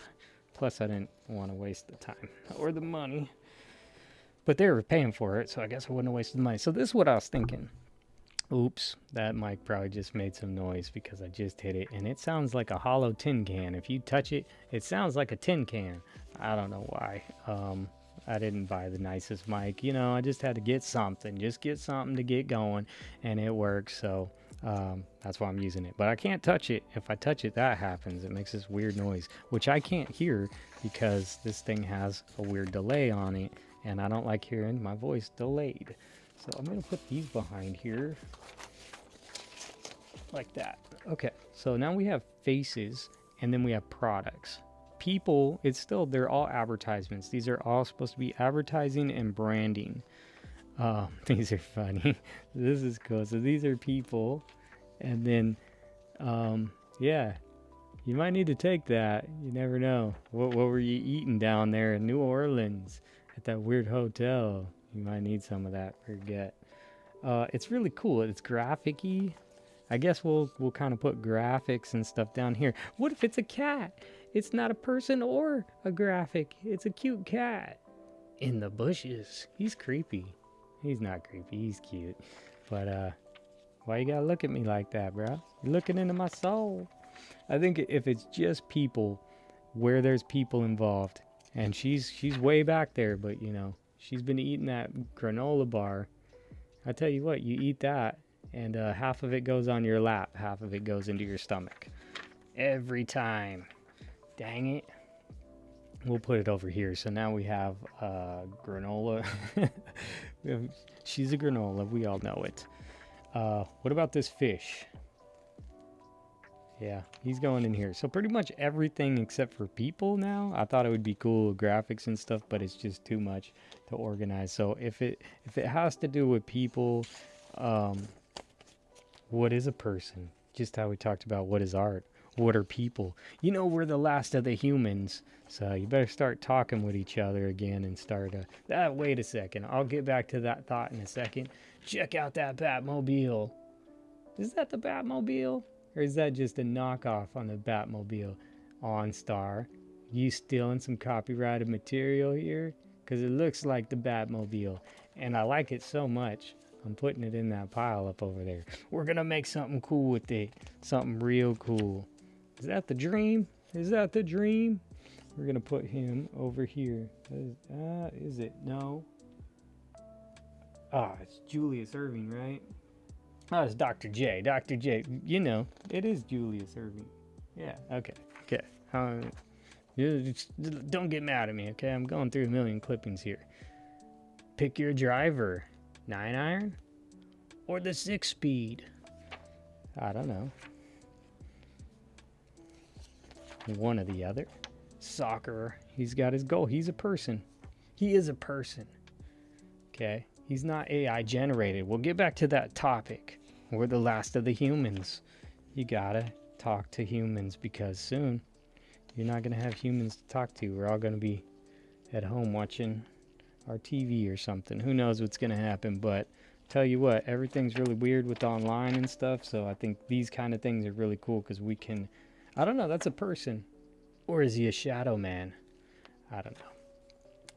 Plus, I didn't want to waste the time or the money. But they were paying for it, so I guess I wouldn't have wasted the money. So this is what I was thinking. Oops, that mic probably just made some noise because I just hit it. And it sounds like a hollow tin can. If you touch it, it sounds like a tin can. I don't know why. I didn't buy the nicest mic. You know, I just had to get something. Just get something to get going. And it works, so that's why I'm using it. But I can't touch it. If I touch it, that happens. It makes this weird noise, which I can't hear because this thing has a weird delay on it. And I don't like hearing my voice delayed. So I'm going to put these behind here. Like that. Okay, so now we have faces, and then we have products. People, they're all advertisements. These are all supposed to be advertising and branding. These are funny. This is cool. So these are people, and then, yeah, you might need to take that. You never know. What were you eating down there in New Orleans at that weird hotel? You might need some of that. Forget. It's really cool. It's graphic-y. I guess we'll kind of put graphics and stuff down here. What if it's a cat? It's not a person or a graphic. It's a cute cat in the bushes. He's creepy. He's not creepy. He's cute. But why you gotta look at me like that, bro? You're looking into my soul. I think if it's just people, where there's people involved, and she's way back there, but you know, she's been eating that granola bar. I tell you what, you eat that, and half of it goes on your lap, half of it goes into your stomach. Every time. Dang it. We'll put it over here. So now we have granola. She's a granola. We all know it. What about this fish? Yeah, he's going in here. So pretty much everything except for people now. I thought it would be cool, graphics and stuff, but it's just too much to organize. So if it has to do with people, what is a person? Just how we talked about what is art. What are people? You know, we're the last of the humans. So you better start talking with each other again and start wait a second. I'll get back to that thought in a second. Check out that Batmobile. Is that the Batmobile? Or is that just a knockoff on the Batmobile? OnStar, you stealing some copyrighted material here? Because it looks like the Batmobile. And I like it so much, I'm putting it in that pile up over there. We're going to make something cool with it. Something real cool. Is that the dream? Is that the dream? We're going to put him over here. Is it? No. It's Julius Irving, right? Oh, it's Dr. J. Dr. J. You know, it is Julius Irving. Yeah, okay. Okay. Don't get mad at me, okay? I'm going through a million clippings here. Pick your driver. 9-iron or the 6-speed? I don't know. One or the other. Soccer. He's got his goal. He's a person. He is a person. Okay? He's not AI generated. We'll get back to that topic. We're the last of the humans. You gotta talk to humans because soon you're not gonna have humans to talk to. We're all gonna be at home watching our TV or something. Who knows what's gonna happen, but tell you what, everything's really weird with online and stuff, so I think these kind of things are really cool because we can, I don't know, that's a person. Or is he a shadow man? I don't know.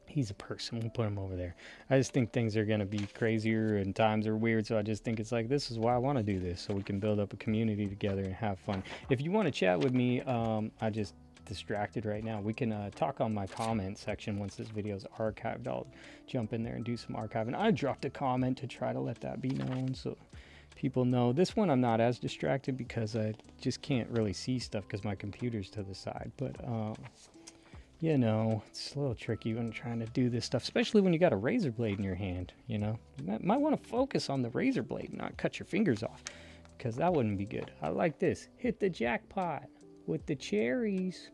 He's a person. We'll put him over there. I just think things are going to be crazier and times are weird. So I just think it's like, this is why I want to do this. So we can build up a community together and have fun. If you want to chat with me, I just distracted right now. We can talk on my comment section once this video is archived. I'll jump in there and do some archiving. I dropped a comment to try to let that be known so people know. This one I'm not as distracted because I just can't really see stuff because my computer's to the side. But you know, it's a little tricky when trying to do this stuff, especially when you got a razor blade in your hand, you know. You might want to focus on the razor blade and not cut your fingers off, because that wouldn't be good. I like this. Hit the jackpot with the cherries.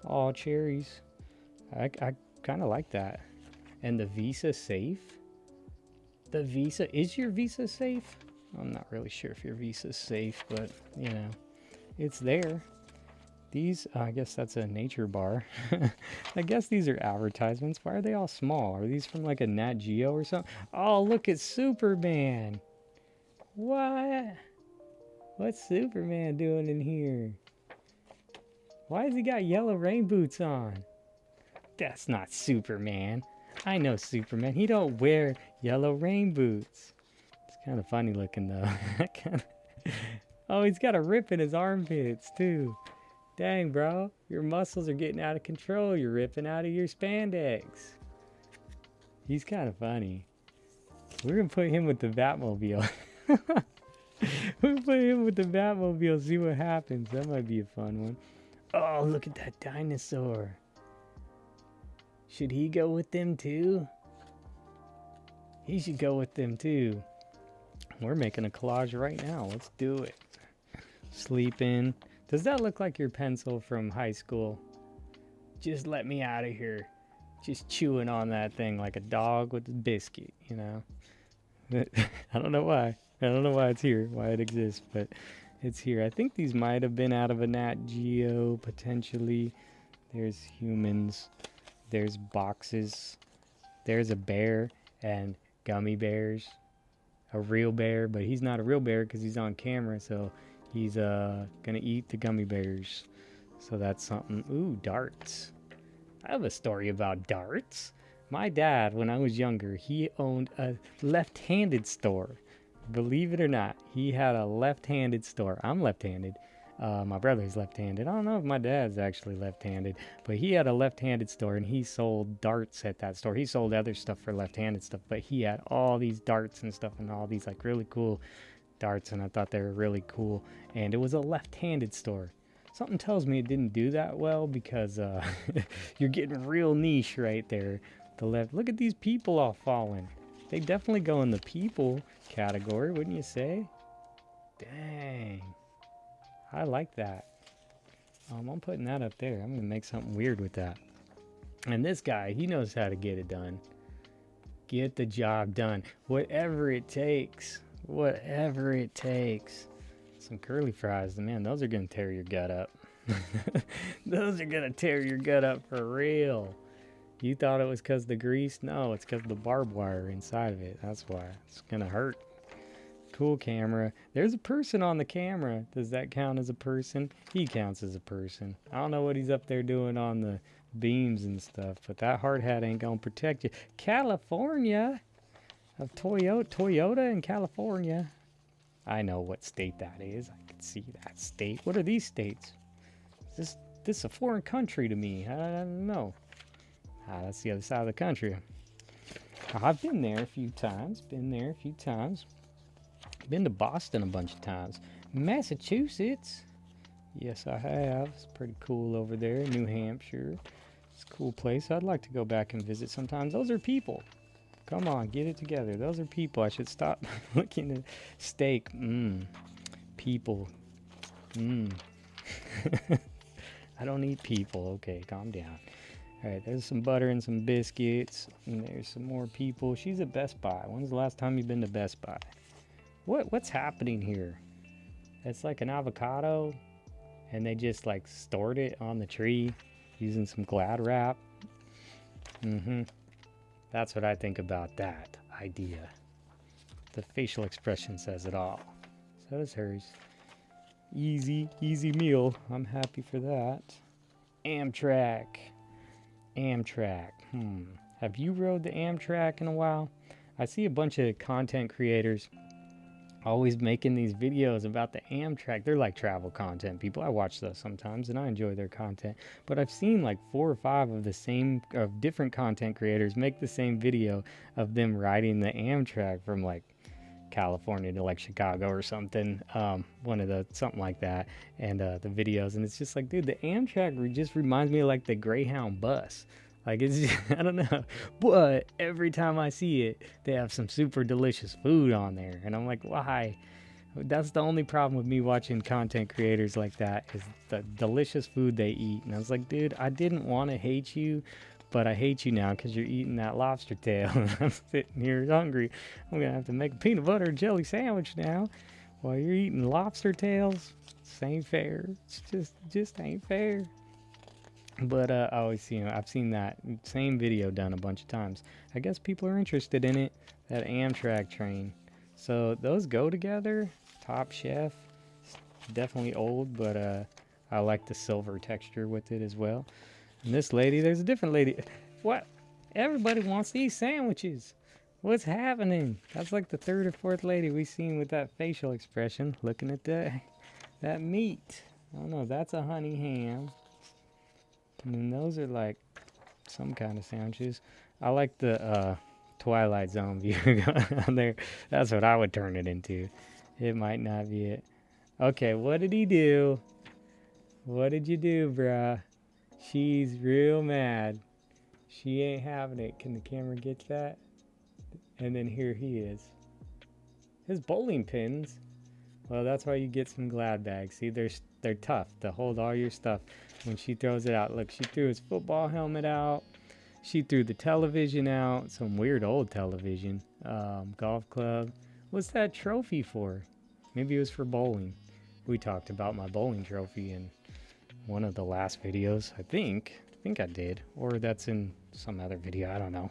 Oh, cherries. I kind of like that. And the Visa safe? The Visa, is your Visa safe? I'm not really sure if your Visa's safe, but, you know, it's there. These, I guess that's a nature bar. I guess these are advertisements. Why are they all small? Are these from like a Nat Geo or something? Oh, look at Superman. What? What's Superman doing in here? Why has he got yellow rain boots on? That's not Superman. I know Superman. He don't wear yellow rain boots. It's kind of funny looking though. Oh, he's got a rip in his armpits too. Dang, bro, your muscles are getting out of control. You're ripping out of your spandex. He's kind of funny. We're going to put him with the Batmobile. We'll put him with the Batmobile, see what happens. That might be a fun one. Oh, look at that dinosaur. Should he go with them too? He should go with them too. We're making a collage right now. Let's do it. Sleeping. Does that look like your pencil from high school? Just let me out of here. Just chewing on that thing like a dog with a biscuit, you know? I don't know why. I don't know why it's here, why it exists, but it's here. I think these might have been out of a Nat Geo, potentially. There's humans. There's boxes. There's a bear and gummy bears. A real bear, but he's not a real bear because he's on camera, so he's gonna eat the gummy bears. So that's something. Ooh, darts. I have a story about darts. My dad, when I was younger, he owned a left-handed store. Believe it or not, he had a left-handed store. I'm left-handed. My brother's left-handed. I don't know if my dad's actually left-handed, but he had a left-handed store and he sold darts at that store. He sold other stuff for left-handed stuff, but he had all these darts and stuff and all these like really cool darts, and I thought they were really cool. And it was a left-handed store. Something tells me it didn't do that well because you're getting real niche right there. The left. Look at these people all falling. They definitely go in the people category, wouldn't you say? Dang. I like that. I'm putting that up there. I'm going to make something weird with that. And this guy, he knows how to get it done. Get the job done. Whatever it takes. Whatever it takes. Some curly fries, man, those are going to tear your gut up. Those are going to tear your gut up for real. You thought it was because the grease? No, it's because the barbed wire inside of it. That's why. It's going to hurt. Cool camera. There's a person on the camera. Does that count as a person? He counts as a person. I don't know what he's up there doing on the beams and stuff, but that hard hat ain't going to protect you. California. Of Toyota in California. I know what state that is. I can see that state. What are these states? Is this a foreign country to me? I don't know. That's the other side of the country. I've been there a few times. Been to Boston a bunch of times. Massachusetts. Yes, I have. It's pretty cool over there. New Hampshire. It's a cool place. I'd like to go back and visit sometimes. Those are people. Come on, get it together. Those are people. I should stop looking at steak. People. I don't eat people. Okay, calm down. All right, there's some butter and some biscuits. And there's some more people. She's at Best Buy. When's the last time you've been to Best Buy? What's happening here? It's like an avocado, and they just like stored it on the tree using some Glad wrap. That's what I think about that idea. The facial expression says it all. So does hers. Easy meal. I'm happy for that. Amtrak. Have you rode the Amtrak in a while? I see a bunch of content creators always making these videos about the Amtrak. They're like travel content people. I watch those sometimes and I enjoy their content. But I've seen like 4 or 5 of different content creators make the same video of them riding the Amtrak from like California to like Chicago or something. Something like that. And the videos, and it's just like, dude, the Amtrak just reminds me of like the Greyhound bus. Like, it's just, I don't know, but every time I see it, they have some super delicious food on there, and I'm like, why? That's the only problem with me watching content creators like that, is the delicious food they eat. And I was like, dude, I didn't want to hate you, but I hate you now because you're eating that lobster tail, and I'm sitting here hungry. I'm gonna have to make a peanut butter and jelly sandwich now while you're eating lobster tails. It ain't fair. It's just ain't fair. But I always see, I've seen that same video done a bunch of times. I guess people are interested in it, that Amtrak train. So those go together. Top Chef, definitely old, but I like the silver texture with it as well. And this lady, there's a different lady. What? Everybody wants these sandwiches. What's happening? That's like the 3rd or 4th lady we've seen with that facial expression, looking at that meat. I don't know, that's a honey ham. And then those are like some kind of sandwiches. I like the Twilight Zone view on there. That's what I would turn it into. It might not be it. Okay, what did he do? What did you do, bruh? She's real mad. She ain't having it. Can the camera get that? And then here he is. His bowling pins. Well, that's why you get some Glad bags. See, they're tough to hold all your stuff when she throws it out. Look, she threw his football helmet out. She threw the television out. Some weird old television. Golf club. What's that trophy for? Maybe it was for bowling. We talked about my bowling trophy in one of the last videos. I think I did. Or that's in some other video. I don't know.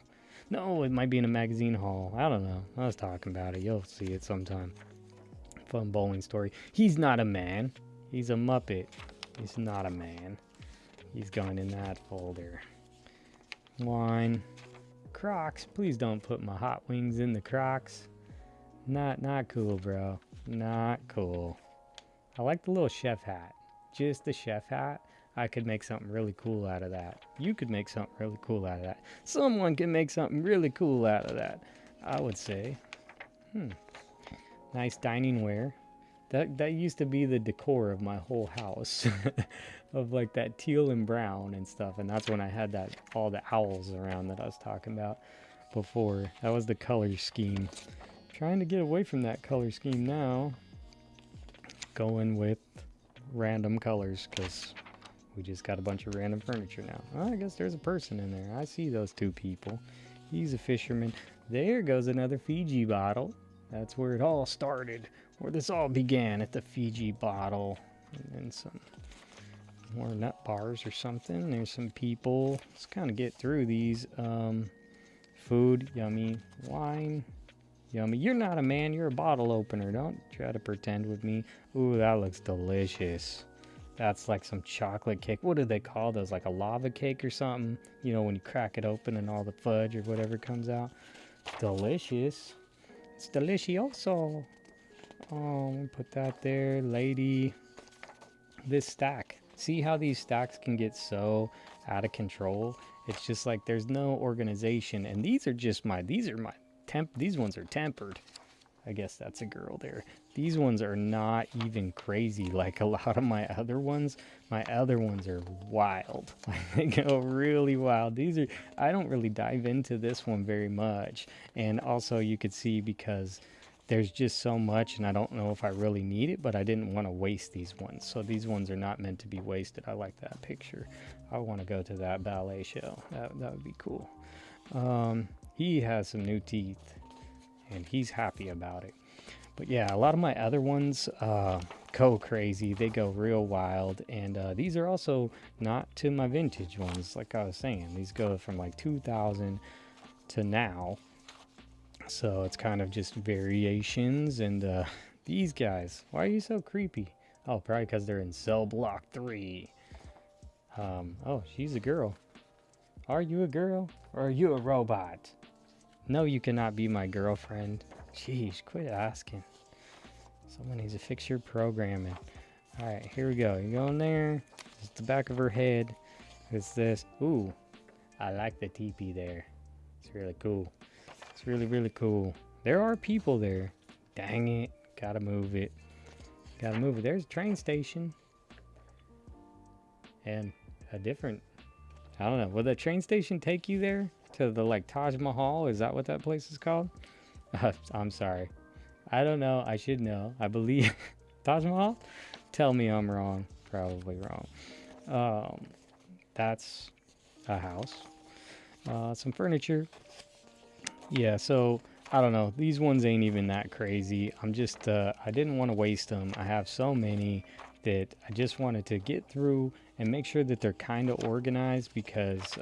No, it might be in a magazine haul. I don't know. I was talking about it. You'll see it sometime. Fun bowling story. He's not a man. He's a Muppet. He's not a man. He's going in that folder. Wine. Crocs. Please don't put my hot wings in the Crocs. Not cool, bro. Not cool. I like the little chef hat. Just the chef hat. I could make something really cool out of that. You could make something really cool out of that. Someone can make something really cool out of that, I would say. Nice dining ware. That used to be the decor of my whole house. Of like that teal and brown and stuff. And that's when I had all the owls around that I was talking about before. That was the color scheme. Trying to get away from that color scheme now. Going with random colors because we just got a bunch of random furniture now. Oh, I guess there's a person in there. I see those 2 people. He's a fisherman. There goes another Fiji bottle. That's where it all started. Where this all began, at the Fiji bottle. And then some more nut bars or something. There's some people. Let's kind of get through these. Food, yummy. Wine, yummy. You're not a man, you're a bottle opener. Don't try to pretend with me. Ooh, that looks delicious. That's like some chocolate cake. What do they call those? Like a lava cake or something? You know, when you crack it open and all the fudge or whatever comes out. Delicious. It's delicioso. Oh, put that there. Lady. This stack. See how these stacks can get so out of control? It's just like there's no organization. And these are just these ones are tempered. I guess that's a girl there. These ones are not even crazy like a lot of my other ones. My other ones are wild. They go really wild. These are, I don't really dive into this one very much. And also you could see because there's just so much and I don't know if I really need it, but I didn't want to waste these ones. So these ones are not meant to be wasted. I like that picture. I want to go to that ballet show. That would be cool. He has some new teeth and he's happy about it. But yeah, a lot of my other ones go crazy. They go real wild. And these are also not to my vintage ones, like I was saying. These go from like 2000 to now. So it's kind of just variations. And these guys, why are you so creepy? Oh, probably because they're in cell block 3. Oh, she's a girl. Are you a girl or are you a robot? No, you cannot be my girlfriend. Jeez, quit asking. Someone needs to fix your programming. All right, here we go. You go in there. It's the back of her head. It's this. Ooh, I like the teepee there. It's really cool. It's really, really cool. There are people there. Dang it. Gotta move it. Gotta move it. There's a train station. And a different, I don't know. Will the train station take you there? To the like Taj Mahal? Is that what that place is called? I'm sorry. I don't know. I should know. I believe Taj Mahal? Tell me I'm wrong. Probably wrong. That's a house. Some furniture. Yeah, so I don't know. These ones ain't even that crazy. I'm just, I didn't want to waste them. I have so many that I just wanted to get through and make sure that they're kind of organized because,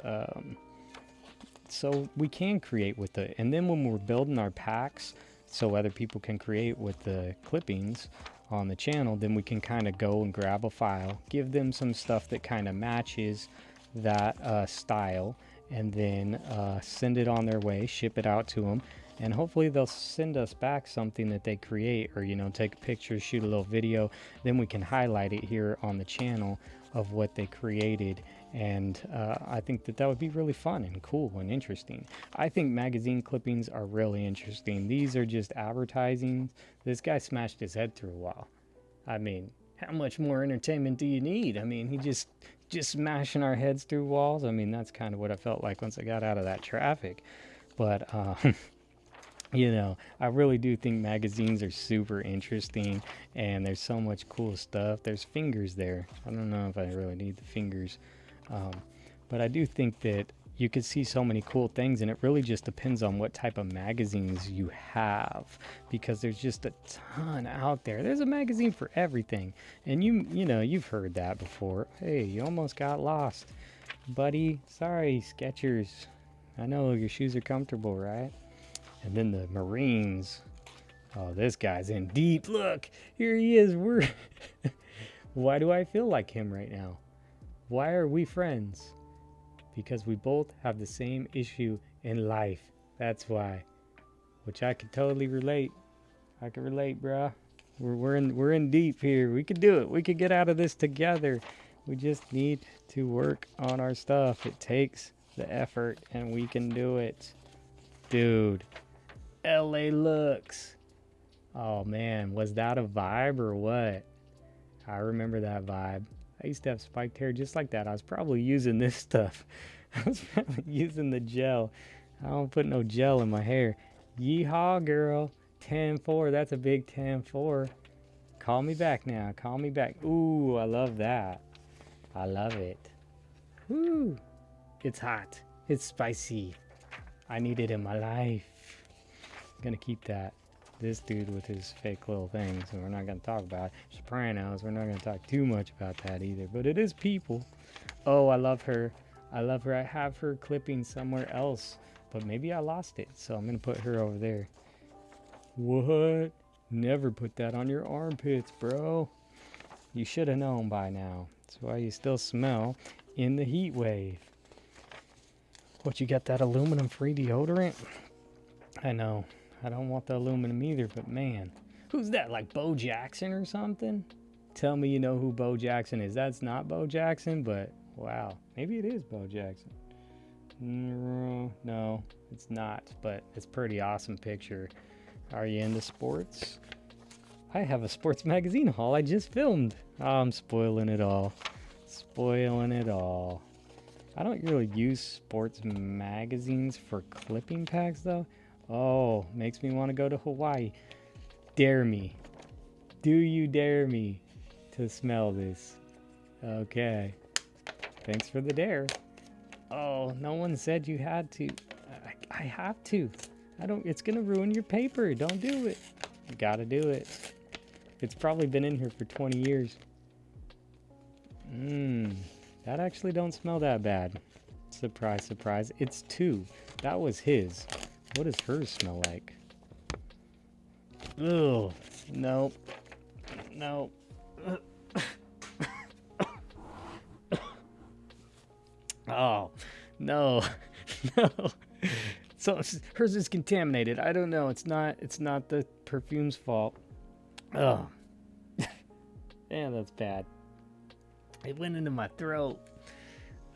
so we can create with it. And then when we're building our packs, so other people can create with the clippings on the channel, then we can kind of go and grab a file, give them some stuff that kind of matches that style, and then send it on their way, ship it out to them, and hopefully they'll send us back something that they create, or, you know, take a picture, shoot a little video, then we can highlight it here on the channel of what they created. And I think that would be really fun and cool and interesting. I think magazine clippings are really interesting. These are just advertising. This guy smashed his head through a wall. I mean, how much more entertainment do you need? I mean, he just smashing our heads through walls. I mean, that's kind of what I felt like once I got out of that traffic. But you know, I really do think magazines are super interesting, and there's so much cool stuff. There's fingers there. I don't know if I really need the fingers. But I do think that you could see so many cool things, and it really just depends on what type of magazines you have, because there's just a ton out there. There's a magazine for everything, and you know, you've heard that before. Hey, you almost got lost, buddy. Sorry, Skechers. I know your shoes are comfortable, right? And then the Marines. Oh, this guy's in deep. Look, here he is. We're why do I feel like him right now? Why are we friends? Because we both have the same issue in life. That's why. Which I could totally relate. I can relate, bruh. We're in deep here. We could do it. We could get out of this together. We just need to work on our stuff. It takes the effort, and we can do it. Dude, LA looks. Oh man, was that a vibe or what? I remember that vibe. I used to have spiked hair just like that. I was probably using this stuff. I was probably using the gel. I don't put no gel in my hair. Yeehaw, girl. 10-4. That's a big 10-4. Call me back now. Call me back. Ooh, I love that. I love it. Woo. It's hot. It's spicy. I need it in my life. I'm gonna keep that. This dude with his fake little things, and we're not gonna talk about it. Sopranos, we're not gonna talk too much about that either, but it is people. Oh, I love her. I love her. I have her clipping somewhere else, but maybe I lost it, so I'm gonna put her over there. What? Never put that on your armpits, bro. You should have known by now. That's why you still smell in the heat wave. What, you got that aluminum-free deodorant? I know. I don't want the aluminum either, but man. Who's that, like Bo Jackson or something? Tell me you know who Bo Jackson is. That's not Bo Jackson, but wow. Maybe it is Bo Jackson. No, it's not, but it's a pretty awesome picture. Are you into sports? I have a sports magazine haul I just filmed. Oh, I'm spoiling it all. Spoiling it all. I don't really use sports magazines for clipping packs though. Oh, makes me want to go to Hawaii. Dare me. Do you dare me to smell this? Okay. Thanks for the dare. Oh, no one said you had to. I have to. It's gonna ruin your paper. Don't do it. You gotta do it. It's probably been in here for 20 years. That actually don't smell that bad. Surprise, surprise. It's 2. That was his. What does hers smell like? Ugh. Nope. Nope. Oh, no. No. So hers is contaminated. I don't know. It's not the perfume's fault. Oh. Yeah, that's bad. It went into my throat.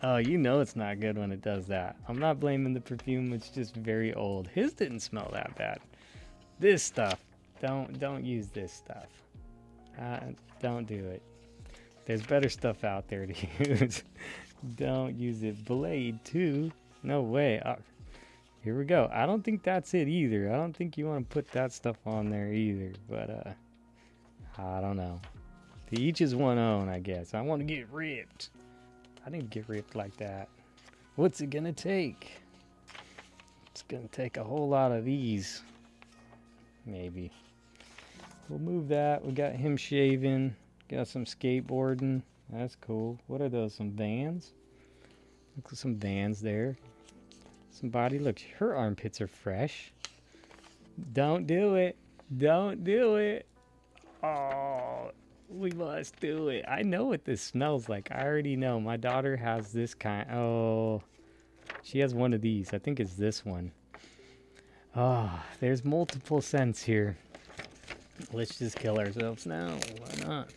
Oh, you know it's not good when it does that. I'm not blaming the perfume. It's just very old. His didn't smell that bad. This stuff. Don't use this stuff. Don't do it. There's better stuff out there to use. Don't use it. Blade too. No way. Here we go. I don't think that's it either. I don't think you want to put that stuff on there either. But I don't know. To each his one own, I guess. I want to get ripped. I didn't get ripped like that. What's it gonna take? It's gonna take a whole lot of these. Maybe. We'll move that. We got him shaving. Got some skateboarding. That's cool. What are those? Some Vans? Look at some Vans there. Somebody, look, her armpits are fresh. Don't do it. Don't do it. Oh, we must do it. I know what this smells like. I already know. My daughter has this kind. Oh, she has one of these. I think it's this one. Oh, there's multiple scents here. Let's just kill ourselves now. Why not?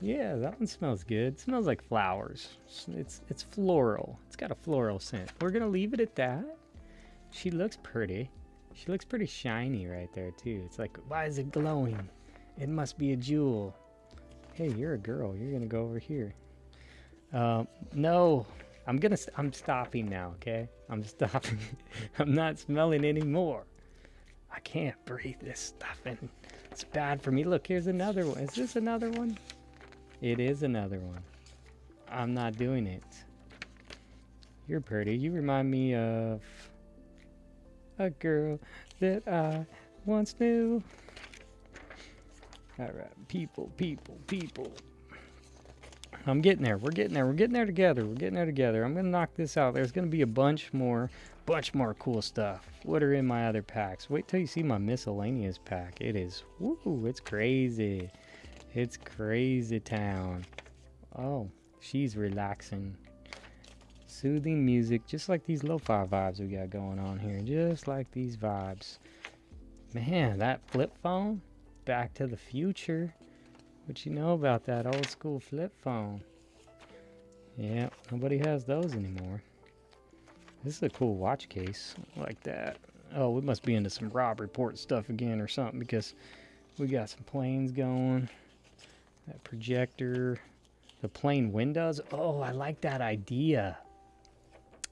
Yeah, that one smells good. It smells like flowers. It's floral. It's got a floral scent. We're gonna leave it at that. She looks pretty. She looks pretty shiny right there too. It's like, why is it glowing? It must be a jewel. Hey, you're a girl. You're gonna go over here. No, I'm stopping now. Okay, I'm stopping. I'm not smelling anymore. I can't breathe this stuff in. It's bad for me. Look, here's another one. Is this another one? It is another one. I'm not doing it. You're pretty. You remind me of a girl that I once knew. All right, people. I'm getting there. We're getting there. We're getting there together. We're getting there together. I'm gonna knock this out. There's gonna be a bunch more cool stuff. What are in my other packs? Wait till you see my miscellaneous pack. It is, woo, it's crazy. It's crazy town. Oh, she's relaxing. Soothing music, just like these lo-fi vibes we got going on here. Just like these vibes. Man, that flip phone, Back to the Future. What you know about that old school flip phone? Yeah, nobody has those anymore. This is a cool watch case, like that. Oh, we must be into some Rob Report stuff again or something, because we got some planes going. That projector, the plane windows. Oh, I like that idea.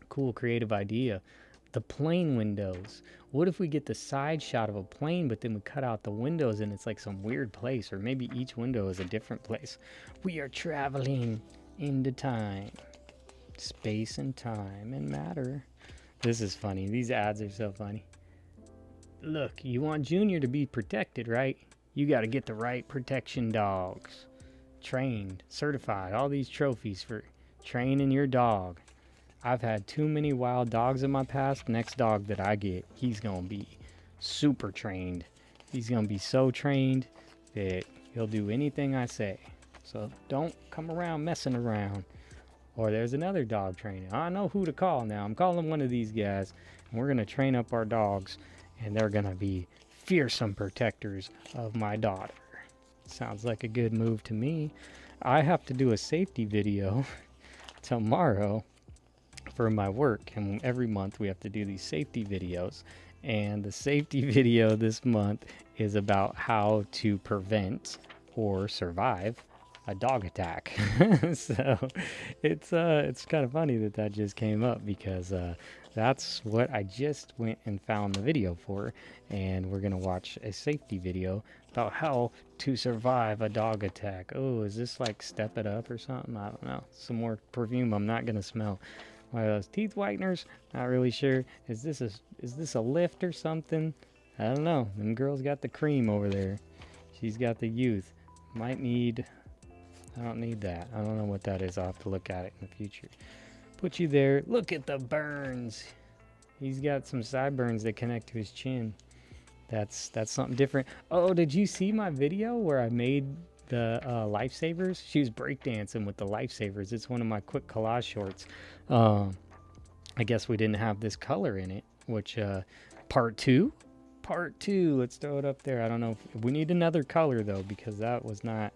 Cool creative idea. The plane windows. What if we get the side shot of a plane, but then we cut out the windows and it's like some weird place, or maybe each window is a different place. We are traveling into time, space and time and matter. This is funny. These ads are so funny. Look, you want Junior to be protected, right? You got to get the right protection dogs. Trained, certified, all these trophies for training your dog. I've had too many wild dogs in my past. Next dog that I get, he's going to be super trained. He's going to be so trained that he'll do anything I say. So don't come around messing around. Or there's another dog training. I know who to call now. I'm calling one of these guys, and we're going to train up our dogs, and they're going to be fearsome protectors of my daughter. Sounds like a good move to me. I have to do a safety video tomorrow for my work, and every month we have to do these safety videos, And the safety video this month is about how to prevent or survive a dog attack. So it's kind of funny that that just came up, because that's what I just went and found the video for, and we're gonna watch a safety video about how to survive a dog attack. Oh, is this like Step It Up or something? I don't know. Some more perfume I'm not gonna smell. One of those teeth whiteners? Not really sure. Is this a lift or something? I don't know. Them girls got the cream over there. She's got the youth. Might need... I don't need that. I don't know what that is. I'll have to look at it in the future. Put you there. Look at the burns. He's got some sideburns that connect to his chin. That's something different. Oh, did you see my video where I made the lifesavers? She was breakdancing with the lifesavers. It's one of my quick collage shorts. I guess we didn't have this color in it, which part two. Let's throw it up there. I don't know if we need another color though, because that was not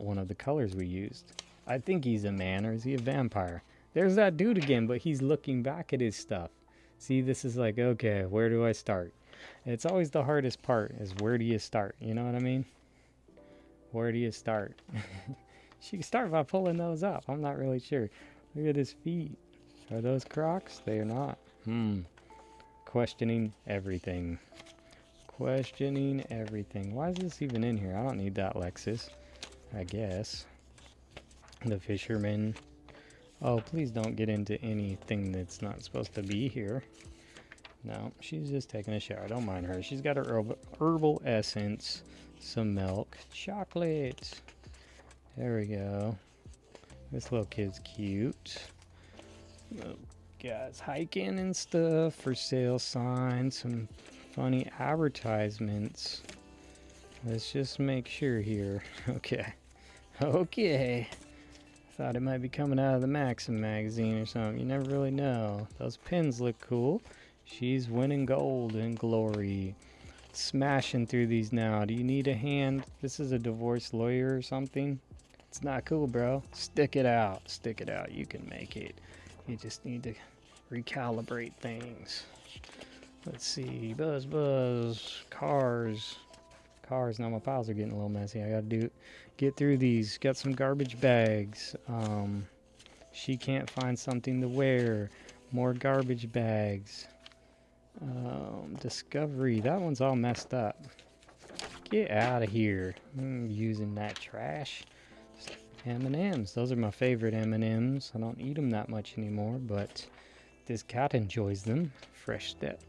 one of the colors we used. I think he's a man, or is he a vampire? There's that dude again, but he's looking back at his stuff. See, this is like, okay, where do I start? It's always the hardest part, is where do you start? You know what I mean? Where do you start? You can start by pulling those up. I'm not really sure. Look at his feet. Are those Crocs? They are not. Questioning everything. Questioning everything. Why is this even in here? I don't need that Lexus, I guess. The fisherman. Oh, please don't get into anything that's not supposed to be here. No, she's just taking a shower. Don't mind her. She's got her herbal essence, some milk, chocolate. There we go. This little kid's cute. Oh, guys hiking and stuff, for sale signs, some funny advertisements. Let's just make sure here. Okay. Thought it might be coming out of the Maxim magazine or something. You never really know. Those pins look cool. She's winning gold and glory. Smashing through these now. Do you need a hand? This is a divorce lawyer or something. It's not cool, bro. Stick it out. Stick it out. You can make it. You just need to recalibrate things. Let's see. Buzz. Cars. Now my piles are getting a little messy. I gotta get through these. Got some garbage bags. She can't find something to wear. More garbage bags. Discovery. That one's all messed up. Get out of here. Using that trash. M&Ms. Those are my favorite M&Ms. I don't eat them that much anymore, but this cat enjoys them. Fresh Step.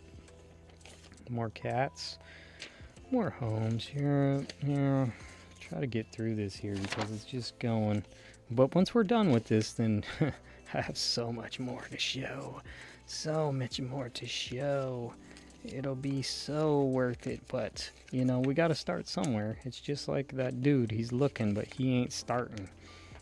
More cats. More homes here. Try to get through this here because it's just going. But once we're done with this, then I have so much more to show. So much more to show. It'll be so worth it. But, you know, we got to start somewhere. It's just like that dude. He's looking, but he ain't starting.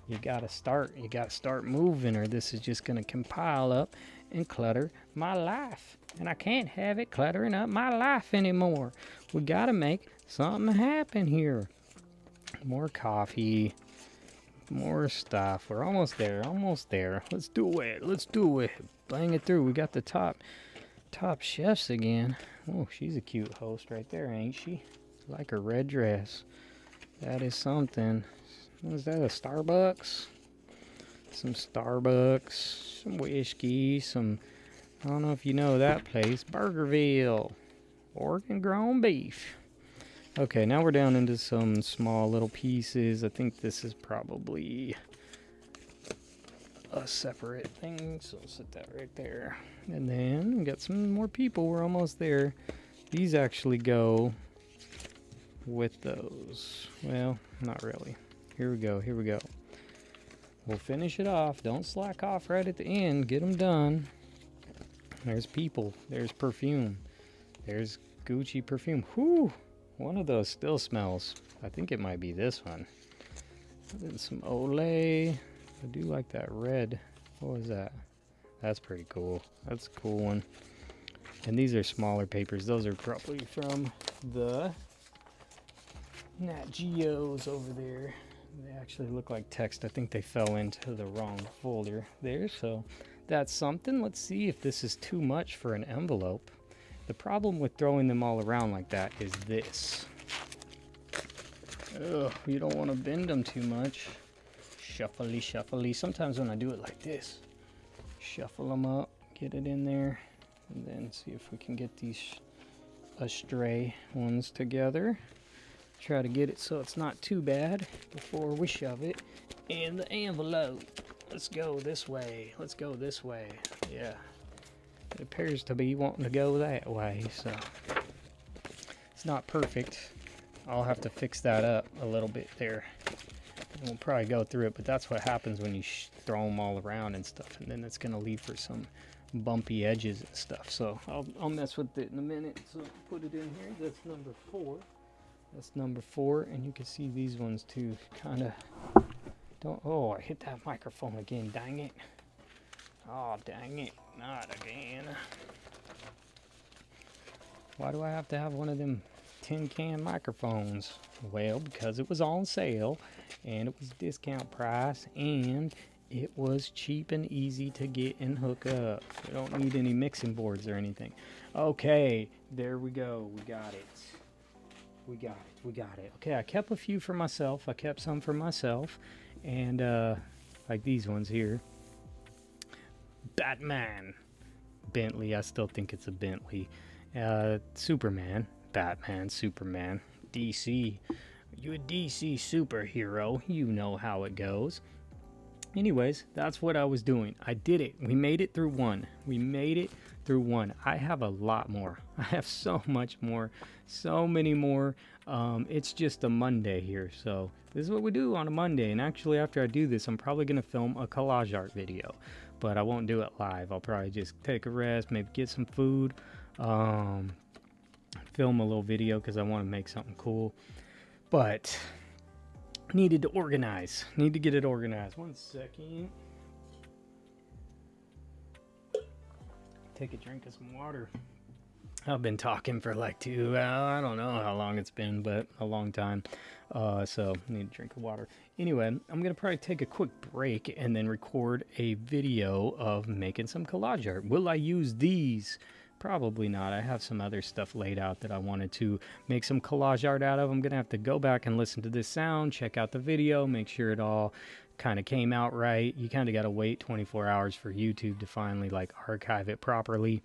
You got to start. You got to start moving, or this is just going to compile up and clutter my life. And I can't have it cluttering up my life anymore. We got to make something happen here. More coffee. More stuff. We're almost there. Let's do it. Bang it through. We got the top chefs again. Oh, she's a cute host right there, ain't she? Like her red dress. That is something. What is that, a Starbucks? Some Starbucks, some whiskey, some, I don't know if you know that place, Burgerville, Oregon grown beef. Okay, now we're down into some small little pieces. I think this is probably a separate thing, so I'll set that right there. And then we got some more people. We're almost there. These actually go with those. Well, not really. Here we go. We'll finish it off. Don't slack off right at the end. Get them done. There's people. There's perfume. There's Gucci perfume. Whew! One of those still smells. I think it might be this one. Then some Olay. I do like that red. What was that? That's pretty cool. That's a cool one. And these are smaller papers. Those are probably from the Nat Geos over there. They actually look like text. I think they fell into the wrong folder there. So that's something. Let's see if this is too much for an envelope. The problem with throwing them all around like that is this. Ugh, you don't want to bend them too much. Shuffly, shuffly. Sometimes when I do it like this, shuffle them up, get it in there, and then see if we can get these astray ones together. Try to get it so it's not too bad before we shove it in the envelope. Let's go this way. Let's go this way. Yeah. It appears to be wanting to go that way, so it's not perfect. I'll have to fix that up a little bit there. And we'll probably go through it, but that's what happens when you throw them all around and stuff, and then it's going to leave for some bumpy edges and stuff. So I'll mess with it in a minute. So put it in here. That's number 4. That's number 4, and you can see these ones too. Kind of don't. Oh, I hit that microphone again. Dang it! Oh, dang it! Not again. Why do I have to have one of them tin can microphones? Well, because it was on sale, and it was discount price, and it was cheap and easy to get and hook up. We don't need any mixing boards or anything. Okay, there we go. We got it. We got it. We got it. Okay, I kept a few for myself. I kept some for myself. And like these ones here. Batman. Bentley. I still think it's a Bentley. Superman. Batman. Superman. DC. You a DC superhero. You know how it goes. Anyways, that's what I was doing. I did it. We made it through one. We made it through one. I have a lot more. I have so much more. So many more. It's just a Monday here. So this is what we do on a Monday. And actually, after I do this, I'm probably going to film a collage art video. But I won't do it live. I'll probably just take a rest, maybe get some food. Film a little video because I want to make something cool. But needed to organize. Need to get it organized. 1 second. Take a drink of some water. I've been talking for like I don't know how long it's been, but a long time. So need a drink of water. Anyway, I'm going to probably take a quick break and then record a video of making some collage art. Will I use these? Probably not. I have some other stuff laid out that I wanted to make some collage art out of. I'm going to have to go back and listen to this sound, check out the video, make sure it all kind of came out right. You kind of got to wait 24 hours for YouTube to finally like archive it properly.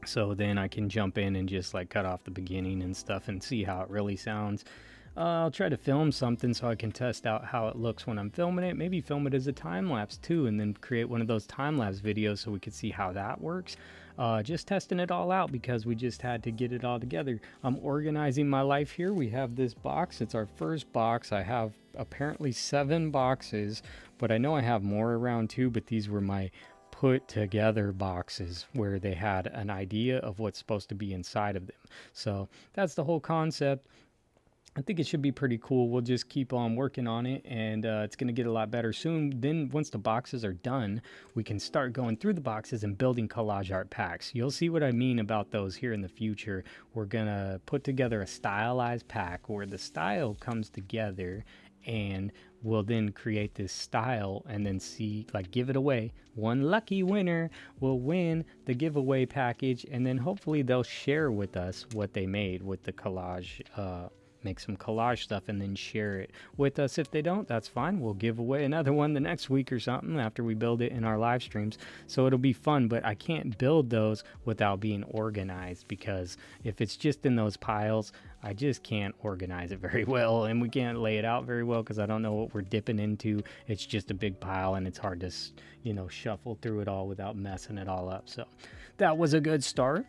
So then I can jump in and just like cut off the beginning and stuff and see how it really sounds. I'll try to film something so I can test out how it looks when I'm filming it. Maybe film it as a time-lapse too, and then create one of those time-lapse videos so we could see how that works. Just testing it all out because we just had to get it all together. I'm organizing my life here. We have this box. It's our first box. I have apparently 7 boxes, but I know I have more around too, but these were my put together boxes where they had an idea of what's supposed to be inside of them. So that's the whole concept. I think it should be pretty cool. We'll just keep on working on it, and it's going to get a lot better soon. Then once the boxes are done, we can start going through the boxes and building collage art packs. You'll see what I mean about those here in the future. We're going to put together a stylized pack where the style comes together, and we'll then create this style and then see, like, give it away. One lucky winner will win the giveaway package, and then hopefully they'll share with us what they made with the collage, make some collage stuff and then share it with us. If they don't, that's fine. We'll give away another one the next week or something after we build it in our live streams. So it'll be fun, but I can't build those without being organized, because if it's just in those piles, I just can't organize it very well, and we can't lay it out very well because I don't know what we're dipping into. It's just a big pile, and it's hard to, shuffle through it all without messing it all up. So that was a good start.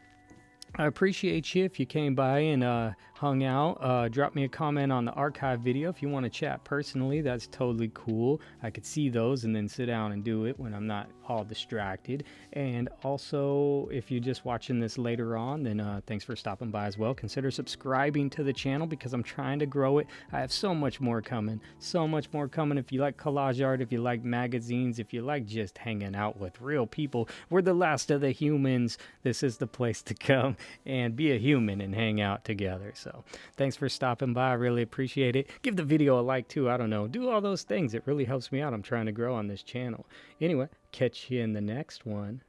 I appreciate you if you came by and hung out. Drop me a comment on the archive video if you want to chat personally. That's totally cool. I could see those and then sit down and do it when I'm not all distracted. And also, if you're just watching this later on, then thanks for stopping by as well. Consider subscribing to the channel because I'm trying to grow it. I have so much more coming. So much more coming. If you like collage art, if you like magazines, if you like just hanging out with real people, we're the last of the humans. This is the place to come and be a human and hang out together. So So thanks for stopping by. I really appreciate it. Give the video a like too. I don't know. Do all those things. It really helps me out. I'm trying to grow on this channel. Anyway, catch you in the next one.